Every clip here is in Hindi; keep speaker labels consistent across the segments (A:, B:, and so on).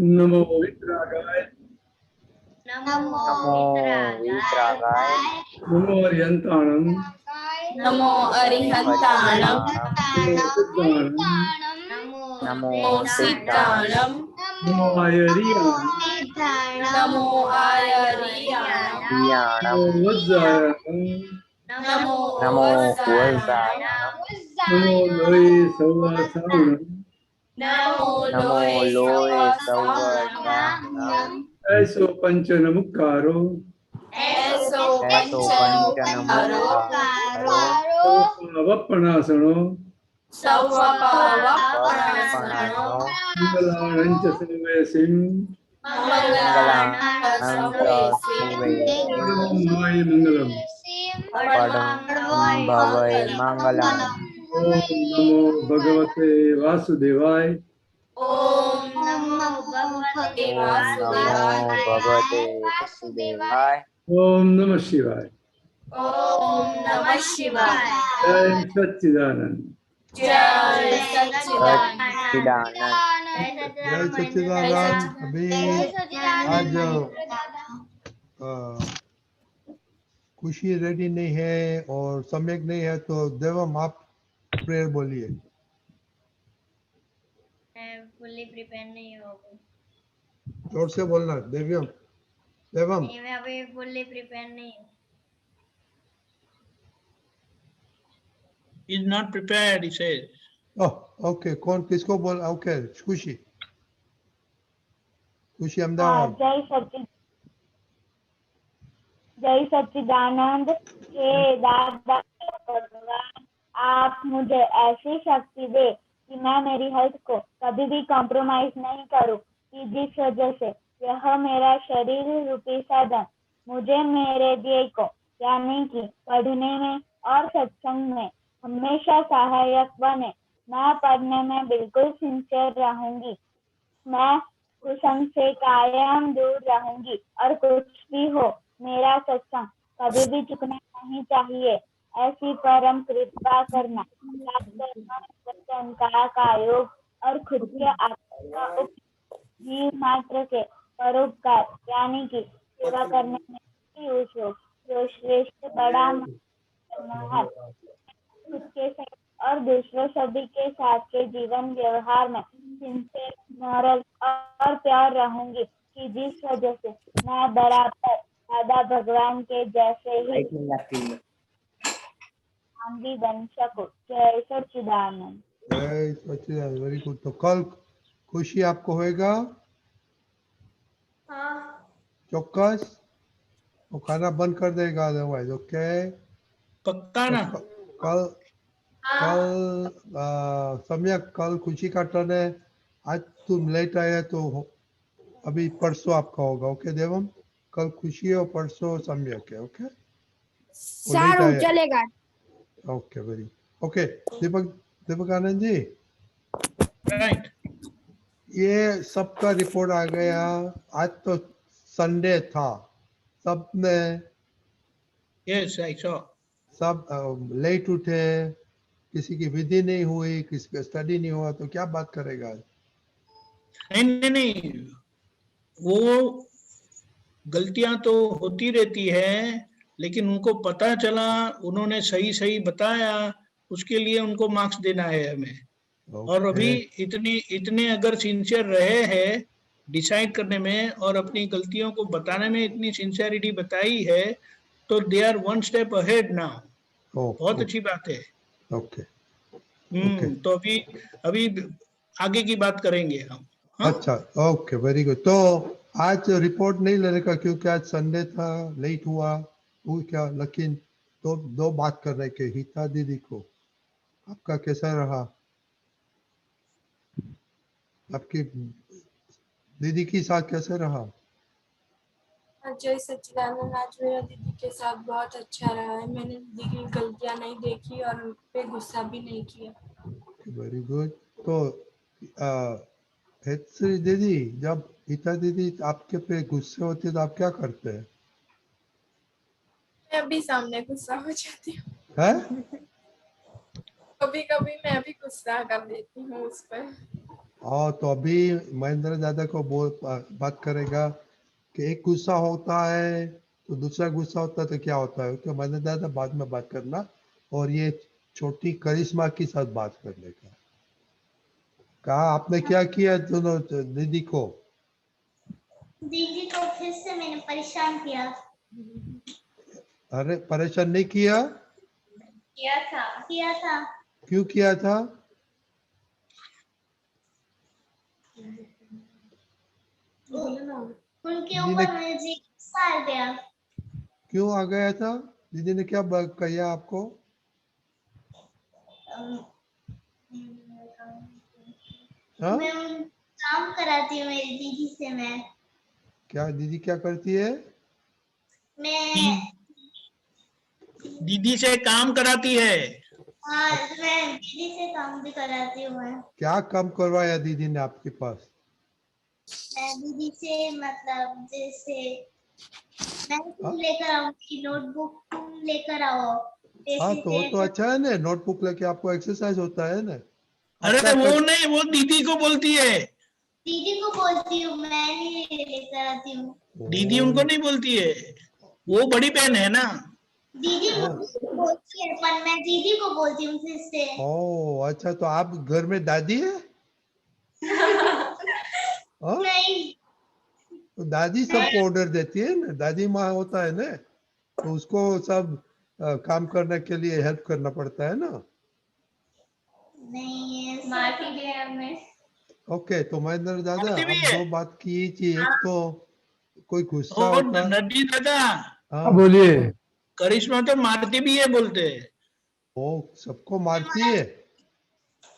A: नमो वितरागाय
B: नमो
C: नमो वीतरागाय
A: नमो अर्यन्ताणं
B: नमो अरिहंताणं
A: नमो सिद्धाणं
C: नमो
B: सिद्धाणं
A: नमो आयर्याणं
B: नमो आयर्याणं
C: दियाणं
A: नमो वज्रायणं
B: नमो
C: नमो
B: वज्रायणं
A: नमो लोये सौवासावणं
B: नमो
C: नमो
B: लोये
C: लोये
B: सवसावणं
A: ऐसो पंचनमुक्कारो
B: ऐसो
C: ऐसो
B: पंचनमुक्तारो
C: पंचनमुक्तारो
A: वप्पणासनो
B: सवपावप्रासनो
A: मंगलाणं च सर्वेसिं
B: मंगलानां सर्वेसिं
A: परमं भवाय मंगलम्
C: परमं भवाय मंगलम्
A: ओम नमो भगवते वासुदेवाय
B: ओम नमो भगवते
C: ओम
B: वासुदेवाय
C: नमो भगवते वासुदेवाय
A: ओम नमः शिवाय
B: ओम नमः शिवाय
A: जय सच्चिदानंद
B: जय सच्चिदानंद
C: सच्चिदानंद
D: जय सच्चिदानंद। अभी आज खुशी रेडी नहीं है और सम्यक नहीं है तो देवम आप प्रेयर बोलिए।
E: मैं फुल्ली प्रिपेयर नहीं हूँ।
D: जोर से बोलना देवम देवम।
E: नहीं, मैं अभी फुल्ली प्रिपेयर नहीं हूँ।
F: Is not prepared, he says.
D: Oh okay, कौन किसको बोल? ओके खुशी खुशी अहमदाबाद।
G: जय सच्चिदानंद। हे दादा भगवान, आप मुझे ऐसी शक्ति दे कि मैं मेरी हेल्थ को कभी भी कॉम्प्रोमाइज नहीं करूं, कि जिस वजह से यह मेरा शरीर रूपी साधन मुझे मेरे ध्येय को यानी कि पढ़ने में और सत्संग में हमेशा सहायक बने। मैं पढ़ने में बिल्कुल सिंसियर रहूंगी। मैं कुसंग से कायम दूर रहूंगी और कुछ भी हो मेरा सत्संग कभी भी चुकना नहीं चाहिए। ऐसी परम कृपा करना, संकार का योग और खुद के आत्मा का जीव मात्र के परोपकार यानी कि सेवा करने में ही उस योग जो श्रेष्ठ बड़ा मनोहर खुद के साथ और दूसरों सभी के साथ के जीवन व्यवहार में सिंसियर, मॉरल और प्यार रहूंगी, कि जिस वजह से मैं बराबर दादा भगवान के जैसे ही भी बन सकूं। जय सच्चिदानंद।
D: जय सच्चिदानंद, वेरी गुड। तो कल खुशी आपको होएगा? चौक्कस? वो खाना बंद कर देगा अदरवाइज। ओके
F: पक्का ना?
D: कल सम्यक कल खुशी का टर्न है। आज तुम लेट आए तो अभी परसों आपका होगा। ओके देवम, कल खुशी है और परसों सम्यक है। ओके
G: सर चलेगा।
D: Okay very okay. Deepak Anand ji,
F: right,
D: ये सबका रिपोर्ट आ गया। आज तो संडे था, सब ने
F: यस आई सॉ।
D: सब लेट उठे, किसी की विधि नहीं हुई, किसी का स्टडी नहीं हुआ, तो क्या बात करेगा आज?
F: नहीं, वो गलतियां तो होती रहती है, लेकिन उनको पता चला, उन्होंने सही सही बताया, उसके लिए उनको मार्क्स देना है हमें। और अभी इतने अगर सिंसियर रहे हैं डिसाइड करने में और अपनी गलतियों को बताने में इतनी सिंसियरिटी बताई है, तो they are one step ahead now. बहुत अच्छी बात है।
D: ओके
F: तो अभी आगे की बात करेंगे हम। हाँ?
D: अच्छा ओके वेरी गुड। तो आज रिपोर्ट नहीं लेने का क्योंकि आज संडे था, लेट हुआ वो क्या, लेकिन तो दो बात करने के। हिता दीदी को आपका कैसा रहा? आपकी दीदी के साथ कैसे रहा?
H: जय सच्चिदानंद, आज मेरा दीदी के साथ बहुत अच्छा रहा है। मैंने दीदी की गलतियां नहीं देखी और उन पे गुस्सा भी नहीं किया।
D: Very good. तो हेतश्री दीदी, जब हिता दीदी आपके पे गुस्से होती है तो आप क्या करते हैं?
H: मैं भी सामने गुस्सा हो जाती हूँ।
D: हैं?
H: कभी कभी मैं भी गुस्सा कर देती हूँ उस पर।
D: और तो अभी महेंद्र दादा को बात करेगा कि एक गुस्सा होता है तो दूसरा गुस्सा होता है तो क्या होता है, क्योंकि महेंद्र दादा बाद में बात करना और ये छोटी करिश्मा के साथ बात करने का। कहा आपने क्या किया दोनों दीदी को?
E: दीदी को फिर से मैंने परेशान किया।
D: अरे परेशान नहीं किया?
E: किया था।
D: क्यों किया था?
E: उनके
D: दीदी
E: ऊपर
D: ने
E: मुझे गुस्सा आ गया।
D: क्यों आ गया था? दीदी ने क्या कहा आपको? हाँ?
E: मैं उन काम कराती हूँ मेरी दीदी से। मैं
D: क्या दीदी क्या करती है?
E: मैं
F: दीदी से काम कराती है।
E: हाँ, मैं दीदी से काम भी कराती हूँ। मैं
D: क्या काम करवाया दीदी ने आपके पास?
E: दीदी से मतलब जैसे मैं तुम लेकर आऊंगी नोटबुक, तुम लेकर आओ
D: हाँ
E: जैसे
D: तो वो तो अच्छा है ना, नोटबुक लेके आपको एक्सरसाइज होता है ना।
F: अरे
D: अच्छा
F: वो नहीं, वो दीदी को बोलती है।
E: दीदी को बोलती हूँ, मैं नहीं लेकर आती हूँ।
F: दीदी उनको नहीं बोलती है, वो बड़ी बहन है ना।
E: दीदी मुझे बोलती है पर मैं दीदी को बोलती हूँ फिर से।
D: ओ अच्छा, तो आप घर में दादी है? हाँ?
E: नहीं,
D: तो दादी सबको ऑर्डर देती है ना, दादी माँ होता है ना, तो उसको सब काम करने के लिए हेल्प करना पड़ता है ना।
E: नहीं है माफी दे हमें।
D: ओके, तो महेंद्र दादा
F: मारती भी
D: आप
F: है।
D: दो बात की थी, एक तो कोई गुस्सा
F: और
D: होता।
F: नड्डी दादा,
D: हाँ
A: बोलिए।
F: करिश्मा तो मारती भी है बोलते हैं।
D: वो सबको मारती है।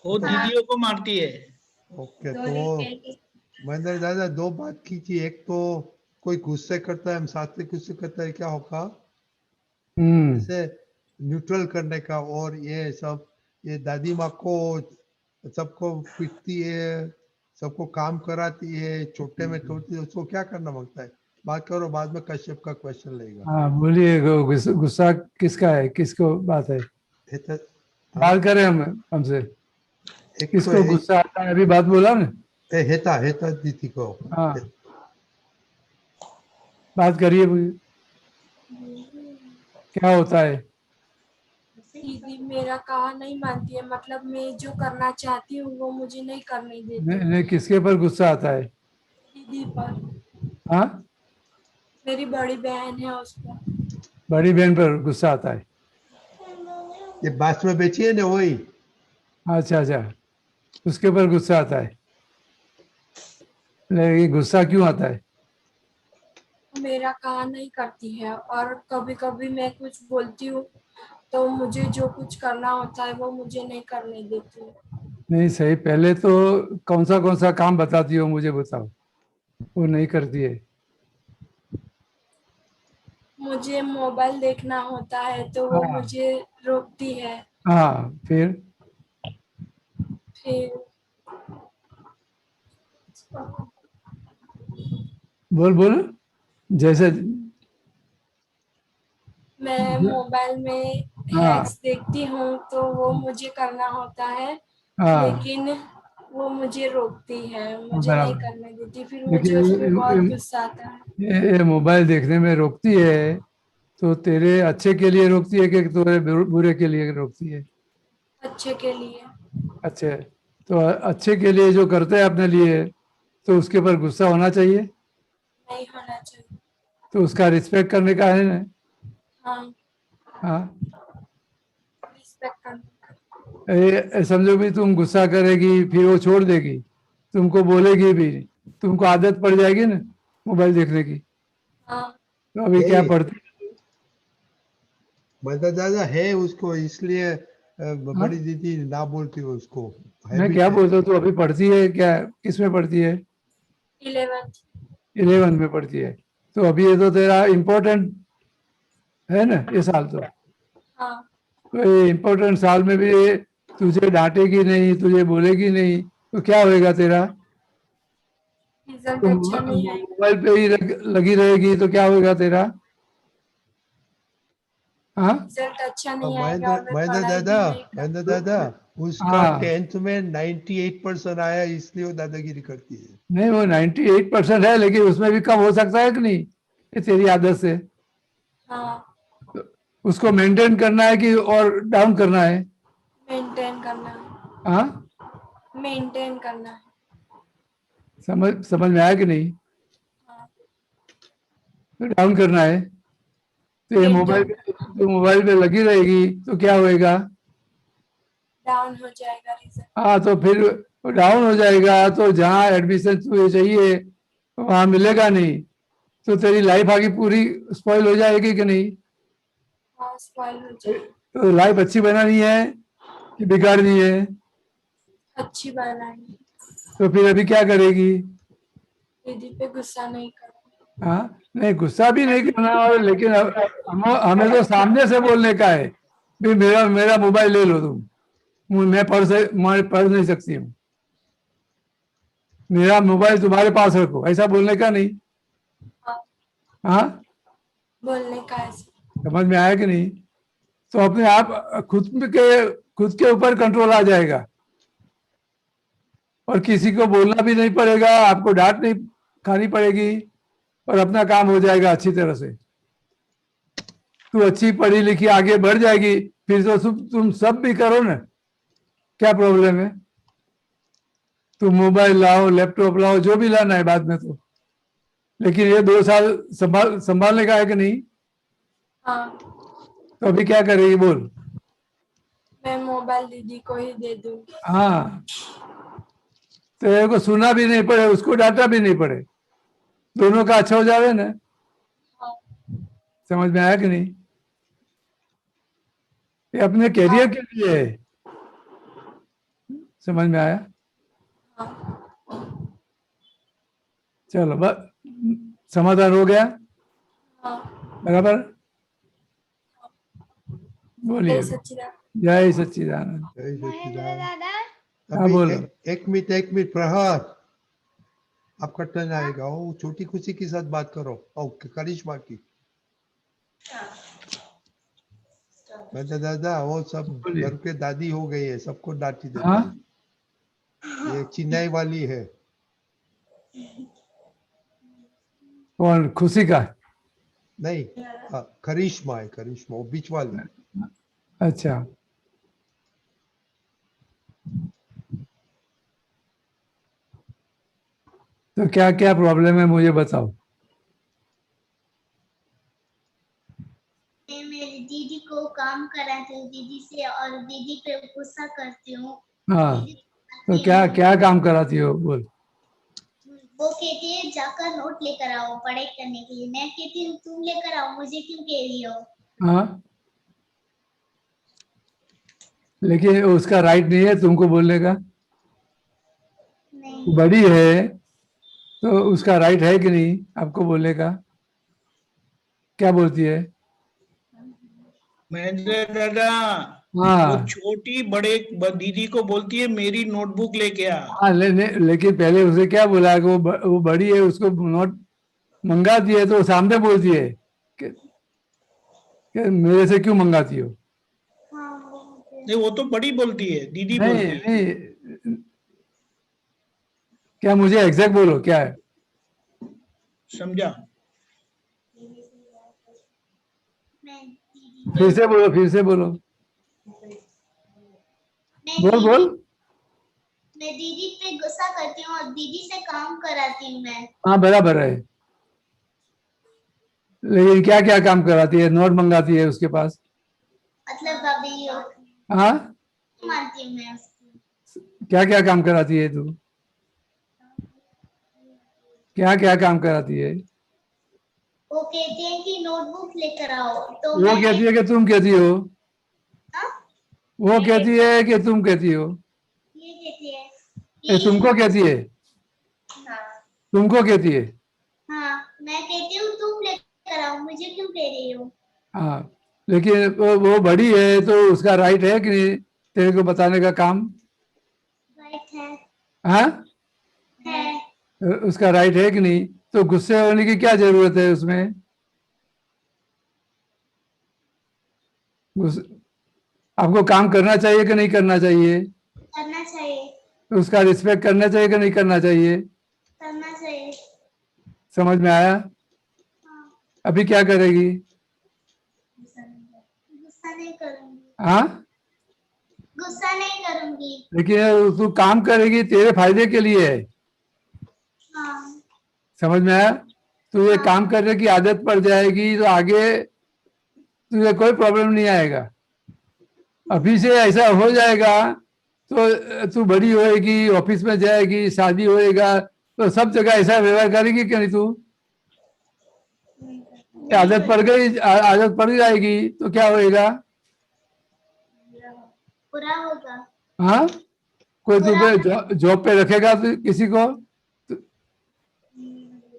F: वो दीदियों को मारती है।
D: ओके, तो महेंद्र दादा दो बात की थी, एक तो कोई गुस्से करता है, हम साथ में गुस्से करता है, क्या होगा जैसे न्यूट्रल करने का, और ये सब ये दादी माँ को सबको पीटती है, सबको काम कराती है, छोटे में तोड़ती है, उसको क्या करना मांगता है? बात करो, बाद में कश्यप का क्वेश्चन लेगा।
A: हाँ बोलिए, गुस्सा किसका है, किसको बात है?
D: ये तो- हाँ,
A: बात करें हम हमसे,
D: एक तो
A: किसको गुस्सा आता है? अभी बात बोला ना।
D: हेता हेता दीदी को।
A: हाँ, बात करिए, क्या होता है?
H: दीदी मेरा कहा नहीं मानती है, मतलब मैं जो करना चाहती हूँ वो मुझे नहीं करने देती।
A: नहीं, किसके पर गुस्सा आता है?
H: दीदी पर,
A: हाँ,
H: मेरी बड़ी बहन है उस पर।
A: बड़ी बहन पर गुस्सा आता है।
D: ये बात में बेची है ना वही।
A: अच्छा अच्छा, उसके पर गुस्सा आता है। लेकिन गुस्सा क्यों आता है?
H: मेरा कहा नहीं करती है, और कभी कभी मैं कुछ बोलती हूँ तो मुझे जो कुछ करना होता है वो मुझे नहीं करने देती है।
A: नहीं सही, पहले तो कौन सा काम बताती हो मुझे बताओ, वो नहीं करती है।
H: मुझे मोबाइल देखना होता है तो वो
A: हाँ
H: मुझे रोकती है।
A: हाँ, फिर
H: फिर
A: बोल बोल, जैसे।
H: मैं मोबाइल में
A: हाँ
H: हैक्स देखती हूँ तो वो मुझे करना होता है,
A: हाँ,
H: लेकिन वो मुझे रोकती है, मुझे नहीं
A: बराबर।
H: करने देती, फिर
A: लेकिन
H: मुझे उस पर बहुत गुस्सा आता है।
A: ये मोबाइल देखने में रोकती है तो तेरे अच्छे के लिए रोकती है कि तेरे बुरे के लिए रोकती है?
H: अच्छे के लिए।
A: अच्छे, तो अच्छे के लिए जो करते हैं अपने लिए, तो उसके ऊपर गुस्सा होना चाहिए,
H: नहीं होना चाहिए।
A: तो उसका रिस्पेक्ट करने का है ना।
H: हाँ,
A: हाँ,
H: रिस्पेक्ट करना।
A: समझो भी तुम गुस्सा करेगी फिर वो छोड़ देगी, तुमको बोलेगी भी, तुमको आदत पड़ जाएगी ना मोबाइल देखने की।
H: हाँ,
A: तो अभी क्या
D: यही
A: पढ़ती?
D: मदद दादा है उसको, इसलिए
A: हाँ?
D: बड़ी दीदी ना बोलती है उसको।
A: मैं
D: हैबिट
A: क्या
D: है।
A: बोलता हूँ, तू अभी पढ़ती है क्या, किस में पढ़ती है?
H: 11th।
A: 11 में पढ़ती है, तो अभी ये तो तेरा इम्पोर्टेंट है ना ये साल।
H: हाँ,
A: तो ये इम्पोर्टेंट साल में भी तुझे डांटेगी नहीं, तुझे बोलेगी नहीं, तो क्या होएगा तेरा?
H: रिजल्ट
A: तुम
H: अच्छा नहीं आएगा।
A: मोबाइल पे ही लगी रहेगी तो क्या होगा तेरा? हाँ,
H: रिजल्ट अच्छा
D: और
H: नहीं आएगा और मैं पढ़ाई भी नहीं कर।
D: महेंद्र दादा उसका
A: हाँ
D: 10th में 98% आया, इसलिए वो दादागिरी करती है।
A: नहीं, वो 98% है, लेकिन उसमें भी कम हो सकता है कि नहीं, ये तेरी आदत से।
H: हाँ,
A: उसको मेंटेन करना है कि और डाउन करना है?
H: मेंटेन करना है,
A: हाँ,
H: मेंटेन करना है।
A: समझ समझ में आया कि नहीं?
H: हाँ,
A: तो डाउन करना है। तो ये मोबाइल तो मोबाइल पे लगी रहेगी तो क्या होएगा?
H: डाउन हो जाएगा रिजल्ट।
A: हाँ, तो फिर डाउन हो जाएगा, तो जहाँ एडमिशन तुझे चाहिए वहाँ मिलेगा नहीं, तो तेरी लाइफ आगे पूरी स्पॉइल हो जाएगी कि नहीं?
H: हाँ, स्पॉइल हो जाएगा।
A: तो लाइफ अच्छी बनानी है कि बिगाड़नी है?
H: अच्छी बनानी।
A: तो फिर अभी क्या करेगी?
H: दीदी पे गुस्सा नहीं करना।
A: हाँ, नहीं गुस्सा भी नहीं करना, और लेकिन हमें तो सामने से बोलने का है भी मेरा मेरा मोबाइल ले लो तुम, मैं पढ़ नहीं सकती हूँ, मेरा मोबाइल तुम्हारे पास रखो, ऐसा बोलने का नहीं?
H: हाँ,
A: हाँ,
H: बोलने का ऐसे।
A: समझ में आया कि नहीं? तो अपने आप खुद के ऊपर कंट्रोल आ जाएगा, और किसी को बोलना भी नहीं पड़ेगा, आपको डांट नहीं खानी पड़ेगी, और अपना काम हो जाएगा अच्छी तरह से। तू अच्छी पढ़ी लिखी आगे बढ़ जाएगी, फिर तो तुम सब भी करो ना, क्या प्रॉब्लम है? तुम मोबाइल लाओ, लैपटॉप लाओ, जो भी लाना है बाद में, तो लेकिन ये 2 साल संभालने का है कि नहीं?
H: हाँ,
A: तो अभी क्या करेगी बोल?
H: मैं मोबाइल दीदी को ही दे दूंगी।
A: हाँ, तेरे को सुना भी नहीं पड़े, उसको डांटा भी नहीं पड़े, दोनों का अच्छा हो जावे ना।
H: हाँ,
A: समझ में आया कि नहीं? ये अपने करियर के लिए है। समझ में आया?
H: हाँ,
A: चलो बस, समाधान हो गया
H: हाँ।
A: बराबर? बोलिए।
H: जय सच्चिदानंद।
A: जय सच्चिदानंद।
D: जय सच्चिदानंद।
E: दादा
A: हाँ,
D: अभी
A: बोलो।
D: एक मिनट प्रहर, आपका टर्न आएगा। ओ छोटी खुशी के साथ बात करो। ओके, करिश्मा की। दादा दादा वो सब
A: बोलिए।
D: घर के दादी हो गई है, सबको डांटी देता
A: हाँ,
D: है। ये चेन्नई वाली है।
A: कौन? खुशी का?
D: नहीं, करिश्मा है, करिश्मा वो बीच वाली।
A: अच्छा, तो क्या क्या प्रॉब्लम है मुझे बताओ।
E: मैं मेरी दीदी को काम कराती हूँ दीदी से, और दीदी पे गुस्सा करती हूँ।
A: हाँ,
E: दीदी
A: तो
E: आती
A: क्या
E: है,
A: क्या काम कराती हो बोल?
E: वो कहती है जाकर नोट लेकर आओ पढ़ाई करने के लिए। मैं कहती हूँ तुम लेकर आओ, मुझे क्यों कह रही हो?
A: हाँ, लेकिन उसका राइट नहीं है तुमको बोलने का?
E: नहीं,
A: बड़ी है तो उसका राइट है कि नहीं आपको बोलने का? क्या बोलती है?
F: महेंद्र दादा, वो
A: हाँ,
F: छोटी बड़े दीदी को बोलती है मेरी नोटबुक लेके आ।
A: हाँ, लेकिन पहले उसे क्या बोला कि वो बड़ी है, उसको नोट मंगाती है, तो वो सामने बोलती है कि मेरे से क्यों मंगाती हो?
E: हाँ
F: नहीं, वो तो बड़ी बोलती है, दीदी
A: नहीं
F: बोलती है।
A: नहीं, क्या मुझे एग्जैक्ट बोलो क्या है?
F: समझा?
E: मैं दीदी
A: फिर से बोलो, फिर से बोलो,
E: मैं
A: बोल
E: दीदी
A: बोल।
E: मैं दीदी पे गुस्सा करती हूँ और दीदी से काम कराती हूँ मैं।
A: हाँ, बराबर है, लेकिन क्या क्या काम कराती है? नोट मंगाती है उसके पास?
E: मतलब अभी
A: हाँ,
E: मानती हूँ मैं उसकी।
A: क्या क्या काम कराती है तू? क्या क्या काम कराती है?
E: वो कहते हैं कि नोटबुक लेकर आओ, तो
A: वो
E: मैं
A: कहती है कि तुम कहती हो?
E: हाँ?
A: वो कहती है कि तुम कहती हो?
E: ये कहती है
A: ये तुमको कहती है?
E: हाँ,
A: तुमको कहती है?
E: हाँ मैं कहती हूँ तुम लेकर आओ, मुझे क्यों कह रही हो?
A: हाँ, लेकिन वो बड़ी है तो उसका राइट है कि नहीं तेरे को बताने का काम?
E: राइट है।
A: हाँ,
E: है।
A: उसका राइट है कि नहीं? तो गुस्से होने की क्या जरूरत है उसमें? गुस्से आपको काम करना चाहिए कि नहीं करना चाहिए?
E: करना चाहिए।
A: तो उसका रिस्पेक्ट करना चाहिए कि नहीं करना चाहिए?
E: करना चाहिए।
A: समझ में आया?
E: हाँ।
A: अभी क्या करेगी?
E: गुस्सा नहीं करूंगी।
A: हाँ,
E: गुस्सा नहीं करूंगी।
A: लेकिन तू काम करेगी तेरे फायदे के लिए है।
E: हाँ।
A: समझ में आया? तू ये
E: हाँ।
A: काम करने की आदत पड़ जाएगी तो आगे तुझे कोई प्रॉब्लम नहीं आएगा। अभी से ऐसा हो जाएगा तो तू बड़ी होएगी, ऑफिस में जाएगी, शादी होएगा तो सब जगह ऐसा व्यवहार करेगी कि नहीं? तू ये आदत पड़ गई, आदत पड़ जाएगी तो क्या होएगा?
E: बुरा होगा।
A: हाँ, कोई तुझे जॉब पे रखेगा तो किसी को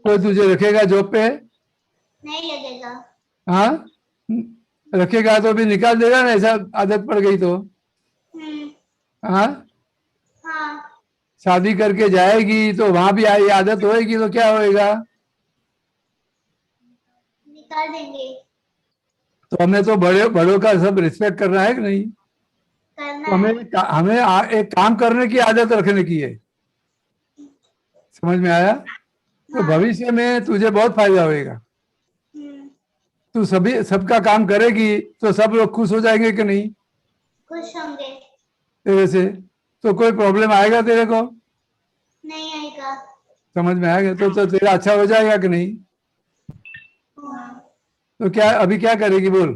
A: कोई तुझे रखेगा जॉब पे?
E: नहीं लगेगा।
A: हाँ, रखेगा तो भी निकाल देगा ना, ऐसा आदत पड़ गई तो।
E: हम्म।
A: हाँ,
E: हाँ।
A: शादी करके जाएगी तो वहां भी ये आदत होएगी तो क्या होएगा?
E: निकाल देंगे।
A: तो हमें तो बड़ों का सब रिस्पेक्ट करना है कि नहीं?
E: करना
A: तो
E: है।
A: हमें एक काम करने की आदत रखने की है। समझ में आया? तो
E: हाँ।
A: भविष्य में तुझे बहुत फायदा होएगा।
E: हम्म।
A: तू सबका काम करेगी तो सब लोग खुश हो जाएंगे कि नहीं
E: खुश होंगे।
A: तेरे से? तो कोई प्रॉब्लम आएगा तेरे को?
E: नहीं आएगा।
A: समझ में आएगा तो तेरा अच्छा हो जाएगा कि नहीं?
E: हाँ।
A: तो क्या अभी क्या करेगी बोल?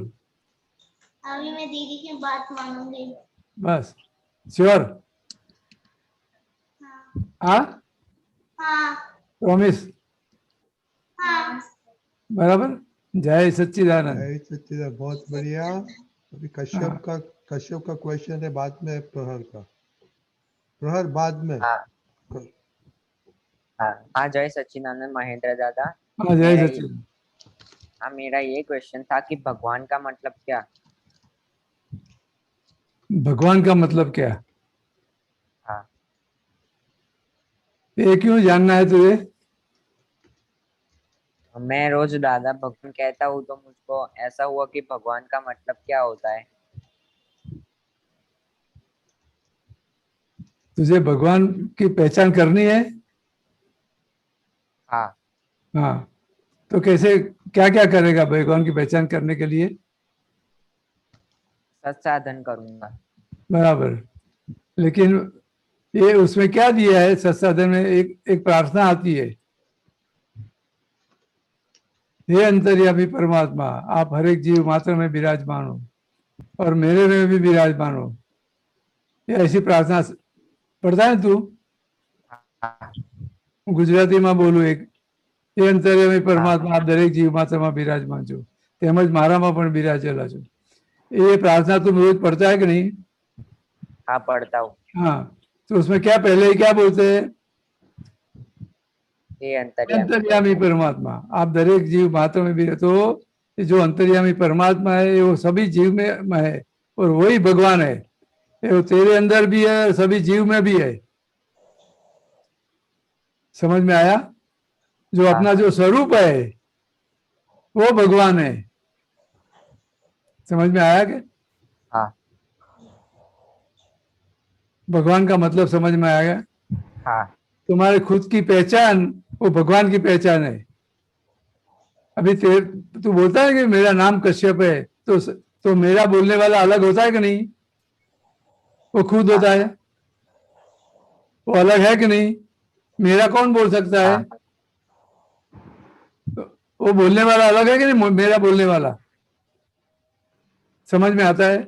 E: अभी मैं दीदी की बात मानूंगी।
A: बस श्योर?
E: हाँ।
A: हाँ,
E: हाँ।
A: प्रॉमिस?
E: हाँ।
A: बराबर। जय सच्चिदानंद।
D: जय सच्चिदानंद, बहुत बढ़िया। अभी
A: हाँ।
D: कश्यप का क्वेश्चन है, बाद में प्रहर का। प्रहर बाद में।
C: हाँ हाँ हाँ, जय सच्चिदानंद महेंद्र दादा।
A: हाँ, जय
C: मेरा ये
A: सच्चिदानंद।
C: मेरा ये क्वेश्चन था कि भगवान का मतलब क्या?
A: भगवान का मतलब क्या?
C: हाँ,
A: ये क्यों जानना है तुझे?
C: मैं रोज दादा भगवान कहता हूँ तो मुझको ऐसा हुआ कि भगवान का मतलब क्या होता है।
A: तुझे भगवान की पहचान करनी है?
C: हाँ,
A: हाँ, तो कैसे क्या क्या करेगा भगवान की पहचान करने के लिए?
C: सत्साधन करूंगा।
A: बराबर। लेकिन ये उसमें क्या दिया है? सत्साधन में एक प्रार्थना आती है, हे अंतर्यामी परमात्मा, आप हर एक जीव मात्र में विराजमान हो और मेरे में भी विराजमान हो। ये ऐसी प्रार्थना पढ़ता है तू?
C: हाँ,
A: गुजराती में बोलू एक, हे अंतर्यामी परमात्मा, आप दरेक जीव मात्र में विराजमान છો તેમજ મારામાં પણ બિરાજેલા છો। ये प्रार्थना तुम रोज पढ़ता है कि नहीं?
C: हाँ, पढ़ता हूँ।
A: हाँ, तो उसमें क्या पहले ही क्या बोलते हैं?
C: ये अंतर्यामी
A: अंतर्यामी परमात्मा, आप दरेक जीव मात्र में भी। तो ये जो अंतर्यामी परमात्मा है वो सभी जीव में है और वही भगवान है। वो तेरे अंदर भी है और सभी जीव में भी है। समझ में आया? जो अपना जो स्वरूप है वो भगवान है। समझ में आया कि?
C: हाँ
A: भगवान का मतलब समझ में आया?
C: हाँ
A: तुम्हारे खुद की पहचान वो भगवान की पहचान है। अभी तू बोलता है कि मेरा नाम कश्यप है, तो मेरा बोलने वाला अलग होता है कि नहीं? वो खुद होता है, वो अलग है कि नहीं? मेरा कौन बोल सकता है?
C: हाँ
A: वो बोलने वाला अलग है कि नहीं? मेरा बोलने वाला। समझ में आता है?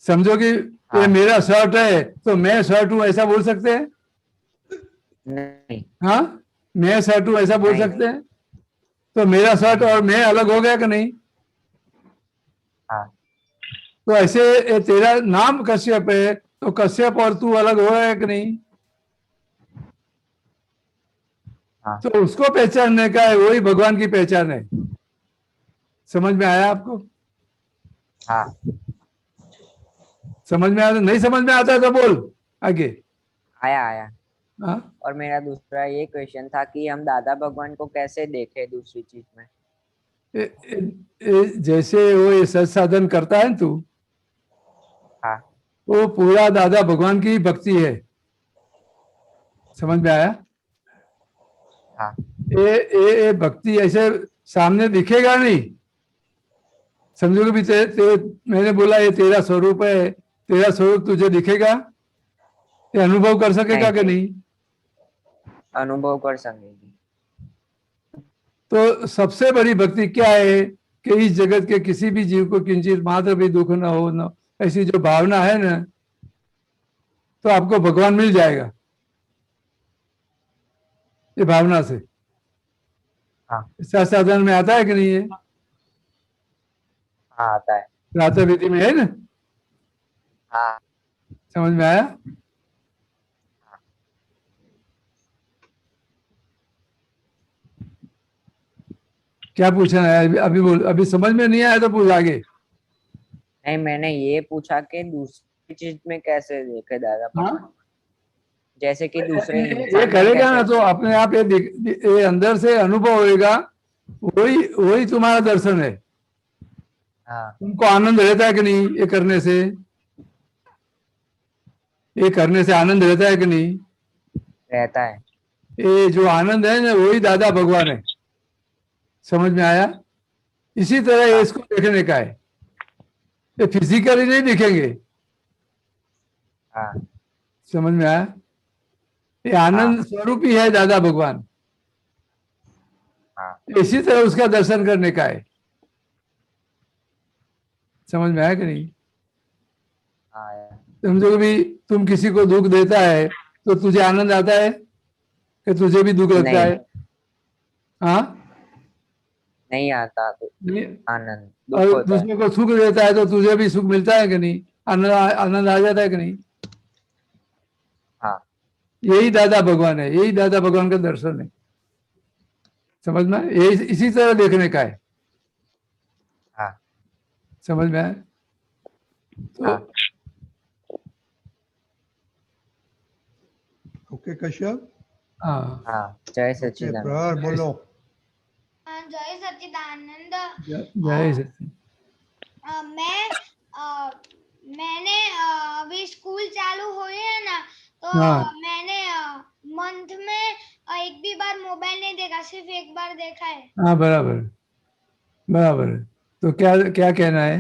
A: समझो कि ये
C: हाँ।
A: मेरा शर्ट है तो मैं शर्ट हूं, ऐसा बोल सकते हैं?
C: नहीं
A: हाँ, मैं शर्ट हूं ऐसा बोल
C: नहीं
A: सकते हैं? तो मेरा शर्ट और मैं अलग हो गया कि नहीं?
C: हाँ
A: तो ऐसे ये तेरा नाम कश्यप है तो कश्यप और तू अलग हो गया कि नहीं?
C: हाँ
A: तो उसको पहचानने का है, वही भगवान की पहचान है। समझ में आया आपको?
C: हाँ।
A: समझ में आया? नहीं समझ में आता तो बोल आगे।
C: आया आया।
A: हाँ,
C: और मेरा दूसरा ये क्वेश्चन था कि हम दादा भगवान को कैसे देखें दूसरी चीज में?
A: जैसे वो ये सत साधन करता है तू,
C: हाँ
A: वो पूरा दादा भगवान की भक्ति है। समझ में आया?
C: हाँ
A: ये भक्ति ऐसे सामने दिखेगा नहीं, समझोगे भी मैंने बोला ये तेरा स्वरूप है, तेरा स्वरूप तुझे दिखेगा, ये अनुभव कर सकेगा कि नहीं?
C: अनुभव कर सकेगी।
A: तो सबसे बड़ी भक्ति क्या है कि इस जगत के किसी भी जीव को किंचित मात्र भी दुख न हो, न ऐसी जो भावना है ना, तो आपको भगवान मिल जाएगा ये भावना से।
C: हाँ
A: ऐसा साधन में आता है कि नहीं है?
C: हाँ आता है।
A: प्रातः विधि में है ना?
C: हाँ
A: समझ में आया? क्या पूछना है अभी बोल, अभी समझ में नहीं आया तो पूछ आगे।
C: नहीं, मैंने ये पूछा कि दूसरी चीज में कैसे देखे दादा भगवान।
A: हाँ?
C: जैसे कि दूसरे
A: ये
C: इंसान में
A: करेगा ना
C: कैसे-
A: तो अपने आप ये अंदर से अनुभव होएगा, वही वही तुम्हारा दर्शन है।
C: हाँ
A: तुमको आनंद रहता है कि नहीं ये करने से? ये करने से आनंद रहता है कि नहीं?
C: रहता है।
A: ये जो आनंद है ना वही दादा भगवान है। समझ में आया? इसी तरह ये इसको देखने का है, ये फिजिकली नहीं दिखेंगे।
C: हाँ
A: समझ में आया? ये आनंद स्वरूप ही है दादा भगवान।
C: हाँ
A: इसी तरह उसका दर्शन करने का है। समझ में आया कि नहीं?
C: हाँ
A: समझो कि भी तुम किसी को दुख देता है तो तुझे आनंद आता है कि तुझे भी दुख लगता
C: नहीं।
A: है? हाँ?
C: नहीं आता तो
A: नहीं।
C: आनंद, दुख
A: और
C: होता है।
A: दूसरे को सुख देता है तो तुझे भी सुख मिलता है कि नहीं? आनंद आ जाता है कि नहीं?
C: हाँ
A: यही दादा भगवान है, यही दादा भगवान का दर्शन है। समझ में? यही इसी तरह देखने का है।
C: हाँ
A: समझ में आया? तो
C: हाँ
D: ओके कश्यप,
A: हाँ,
C: हाँ। जय
D: ओके
C: सच्चिदानंद।
D: प्रहर बोलो।
E: जय सच्चिदानंद।
A: जय सच्चिदानंद।
E: मैंने अभी स्कूल चालू हुई है ना, तो
A: हाँ।
E: मैंने मंथ में एक भी बार मोबाइल नहीं देखा, सिर्फ एक बार देखा है।
A: हाँ बराबर, बराबर है। तो क्या क्या कहना है?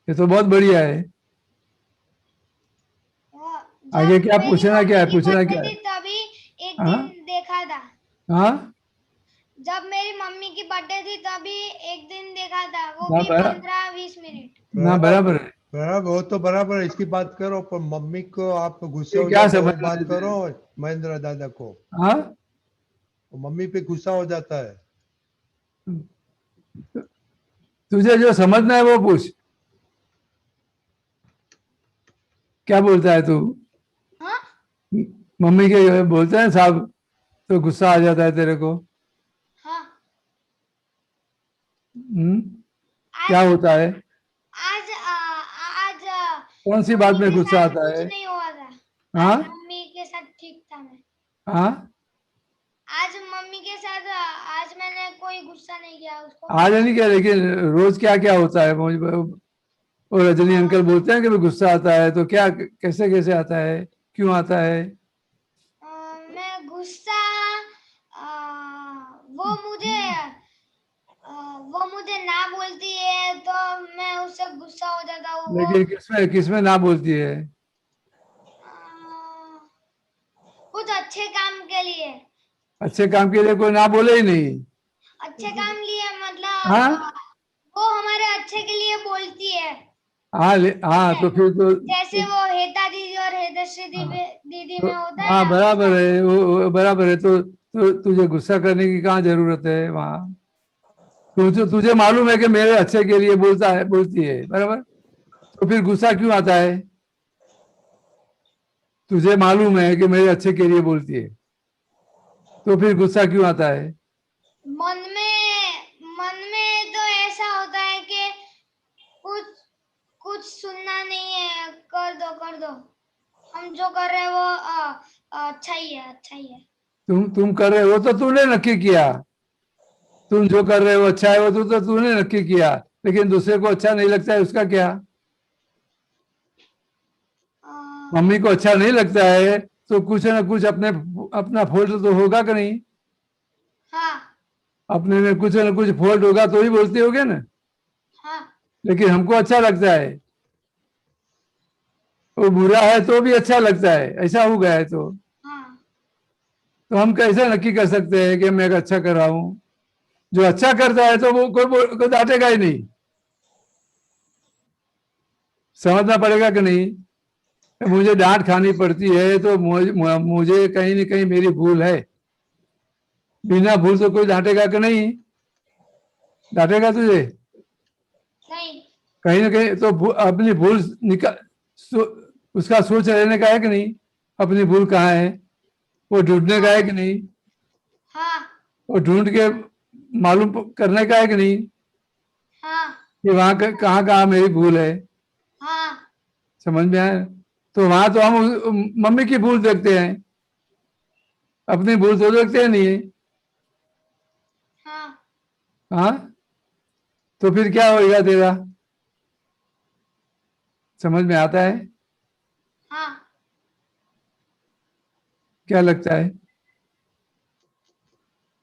A: ये तो बहुत बढ़िया है।
E: जब
A: आगे क्या
E: मेरी
A: पूछना, क्या है
E: मम्मी की
A: पूछना,
E: birthday
A: क्या है?
E: थी, तभी एक
A: हाँ?
E: दिन देखा था।
A: हाँ
E: जब मेरी मम्मी की बर्थडे थी तभी एक दिन देखा था, वो
A: हाँ,
E: भी 15-20 मिनट।
A: ना बराबर है।
D: बराबर, वो तो बराबर है, इसकी बात करो, पर मम्मी को आप गुस्से
A: ये
D: हो
A: क्या
D: जाते हो,
A: समझ
D: बात
A: रहे थे?
D: करो महेंद्र दादा को।
A: हाँ?
D: वो मम्मी पे गुस्सा हो जाता है।
A: तुझे जो समझना है वो पूछ। क्या बोलता है तू?
E: हाँ?
A: मम्मी के बोलते हैं साहब तो गुस्सा आ जाता है तेरे को?
E: हाँ।
A: क्या होता है?
E: आज आज
A: कौन सी बात में
E: मम्मी के
A: गुस्सा
E: साथ
A: आता
E: कुछ
A: है?
E: नहीं हुआ था।
A: हाँ?
E: आज मम्मी के साथ ठीक था मैं।
A: हाँ?
E: आज मम्मी के साथ आज मैंने कोई गुस्सा नहीं किया उसको।
A: आज नहीं क्या, लेकिन रोज क्या क्या होता है? और रजनी अंकल बोलते हैं कि भी गुस्सा आता है, तो क्या कैसे कैसे आता है, क्यों आता है?
E: मैं गुस्सा वो मुझे वो मुझे ना बोलती है तो मैं उससे गुस्सा हो जाता हूँ।
A: लेकिन किसमें किसमें ना बोलती है?
E: कुछ अच्छे काम के लिए।
A: अच्छे काम के लिए कोई ना बोले ही नहीं।
E: अच्छे काम लिए मतलब
A: हाँ?
E: वो हमारे अच्छे के लिए बोलती है।
A: हाँ हाँ, तो फिर तो
E: जैसे वो हेता दीदी और हेतश्री दीदी में होता है
A: हाँ
E: ना।
A: बराबर है, वो बराबर है। तो तुझे गुस्सा करने की कहाँ जरूरत है वहां? तुझे मालूम है कि मेरे अच्छे के लिए बोलता है, बोलती है, बराबर? तो फिर गुस्सा क्यों आता है? तुझे मालूम है कि मेरे अच्छे के लिए बोलती है, तो फिर गुस्सा क्यों आता है?
E: मन में तो ऐसा होता है कि कुछ कुछ सुनना नहीं है, कर दो, हम जो कर रहे हैं वो अच्छा ही है, अच्छा ही है।
A: तुम कर रहे हो तो तूने नक्की किया, तुम जो कर रहे हो अच्छा है वो तो तूने नक्की किया, लेकिन दूसरे को अच्छा नहीं लगता है उसका क्या? मम्मी को अच्छा नहीं लगता है तो कुछ ना कुछ अपना फॉल्ट तो होगा कि नहीं?
E: हाँ
A: अपने में कुछ ना कुछ फॉल्ट होगा तो ही बोलते होगे ना।
E: हाँ
A: लेकिन हमको अच्छा लगता है, वो बुरा है तो भी अच्छा लगता है, ऐसा हो गया है
E: हाँ
A: तो हम कैसे नक्की कर सकते हैं कि मैं अच्छा कर रहा हूँ? जो अच्छा करता है तो वो कोई डांटेगा ही नहीं। समझना पड़ेगा कि नहीं? मुझे डांट खानी पड़ती है तो मुझे कहीं ना कहीं मेरी भूल है। बिना भूल तो कोई डांटेगा कि नहीं? डांटेगा तुझे?
E: नहीं
A: कहीं ना कहीं तो अपनी भूल उसका सोच रहने का है कि नहीं? अपनी भूल कहाँ है वो ढूंढने का है कि नहीं?
E: हाँ
A: वो ढूंढ के मालूम करने का है कि नहीं
E: हाँ
A: कि वहां कहाँ कहाँ मेरी भूल है?
E: हाँ
A: समझ में आया? तो वहां तो हम मम्मी की भूल देखते हैं, अपनी भूल तो देखते हैं नहीं है।
E: हाँ
A: हाँ, तो फिर क्या होएगा तेरा? समझ में आता है?
E: हाँ
A: क्या लगता है?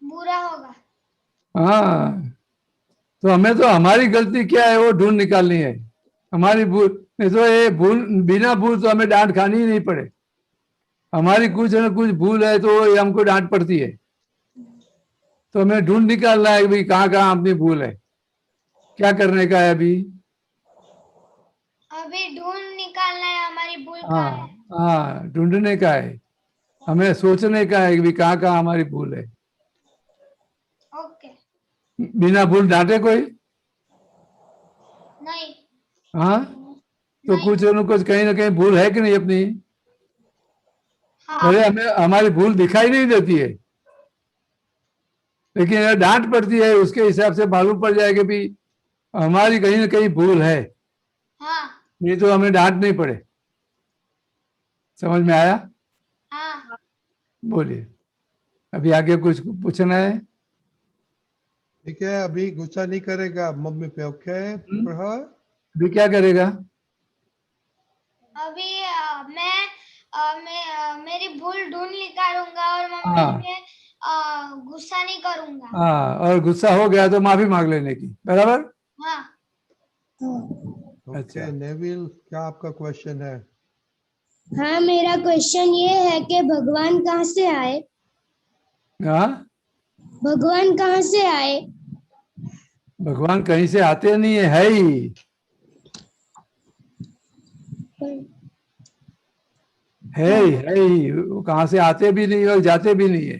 E: बुरा होगा।
A: हाँ, तो हमें तो हमारी गलती क्या है वो ढूंढ निकालनी है। हमारी भूल नहीं तो ये भूल, बिना भूल तो हमें डांट खानी ही नहीं पड़े। हमारी कुछ ना कुछ भूल है तो ये हमको डांट पड़ती है। तो हमें ढूंढ निकालना है कि भाई कहाँ कहाँ अपनी भूल है। क्या करने का है अभी?
E: अभी ढूंढ निकालना है हमारी भूल
A: हाँ
E: कहाँ है।
A: हाँ, ढूंढने का है, हमें सोचने का है कि भाई कहाँ कहाँ हमारी भूल है।
E: ओके।
A: बिना भूल डांटे कोई?
E: नहीं
A: हाँ, तो
E: नहीं
A: कुछ न कुछ कहीं ना कहीं भूल है कि नहीं अपनी?
E: हाँ
A: भले हमें हमारी भूल दिखाई नहीं देती है, लेकिन अगर डांट पड़ती है उसके हिसाब से मालूम पड़ जाएगा भी हमारी कहीं ना कहीं भूल है,
E: हाँ
A: नहीं तो हमें डांट नहीं पड़े। समझ में आया?
E: हाँ
A: बोलिए, अभी आगे कुछ पूछना है?
D: ठीक है, अभी गुस्सा नहीं करेगा मम्मी पे। ओके प्रहर?
A: अभी क्या करेगा?
E: अभी मैं मेरी भूल ढूंढ निकालूंगा और मम्मी
A: हाँ
E: पे गुस्सा नहीं करूंगा।
A: हाँ, और गुस्सा हो गया तो माफी मांग लेने की, बराबर?
E: हाँ
D: ओके
A: अच्छा।
D: नेविल, क्या आपका क्वेश्चन है?
I: हाँ, मेरा क्वेश्चन ये है कि भगवान कहाँ से आए?
A: हाँ,
I: भगवान कहाँ से आए?
A: भगवान कहीं से आते नहीं है ही। है ही, वो कहाँ से आते भी नहीं और जाते भी नहीं है,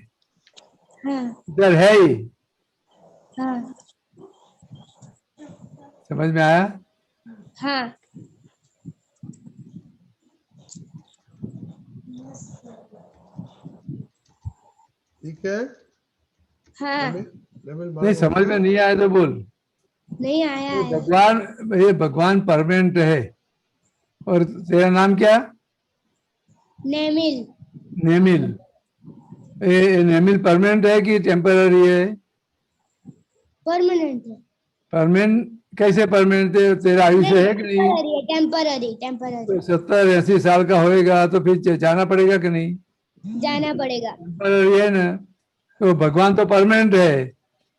I: हाँ
A: इधर है ही।
I: हाँ
A: समझ में आया?
I: हाँ
D: ठीक है
I: हाँ।
D: नेविल, नेविल
A: नहीं, समझ में नहीं आया तो बोल।
I: नहीं आया
A: ये
I: है।
A: भगवान परमानेंट है। और तेरा नाम क्या?
I: नेमिल।
A: नेमिल। ये नेमिल परमानेंट है कि टेम्पररी है?
I: परमानेंट है।
A: परमानेंट कैसे परमानेंट है? तेरा आयुष्य है कि नहीं?
I: टेम्पररी है, टेम्पररी टेम्पररी।
A: तो 70-80 साल का होएगा तो फिर जाना पड़ेगा कि नहीं?
I: जाना पड़ेगा।
A: टेम्पररी है ना? तो भगवान तो परमानेंट है।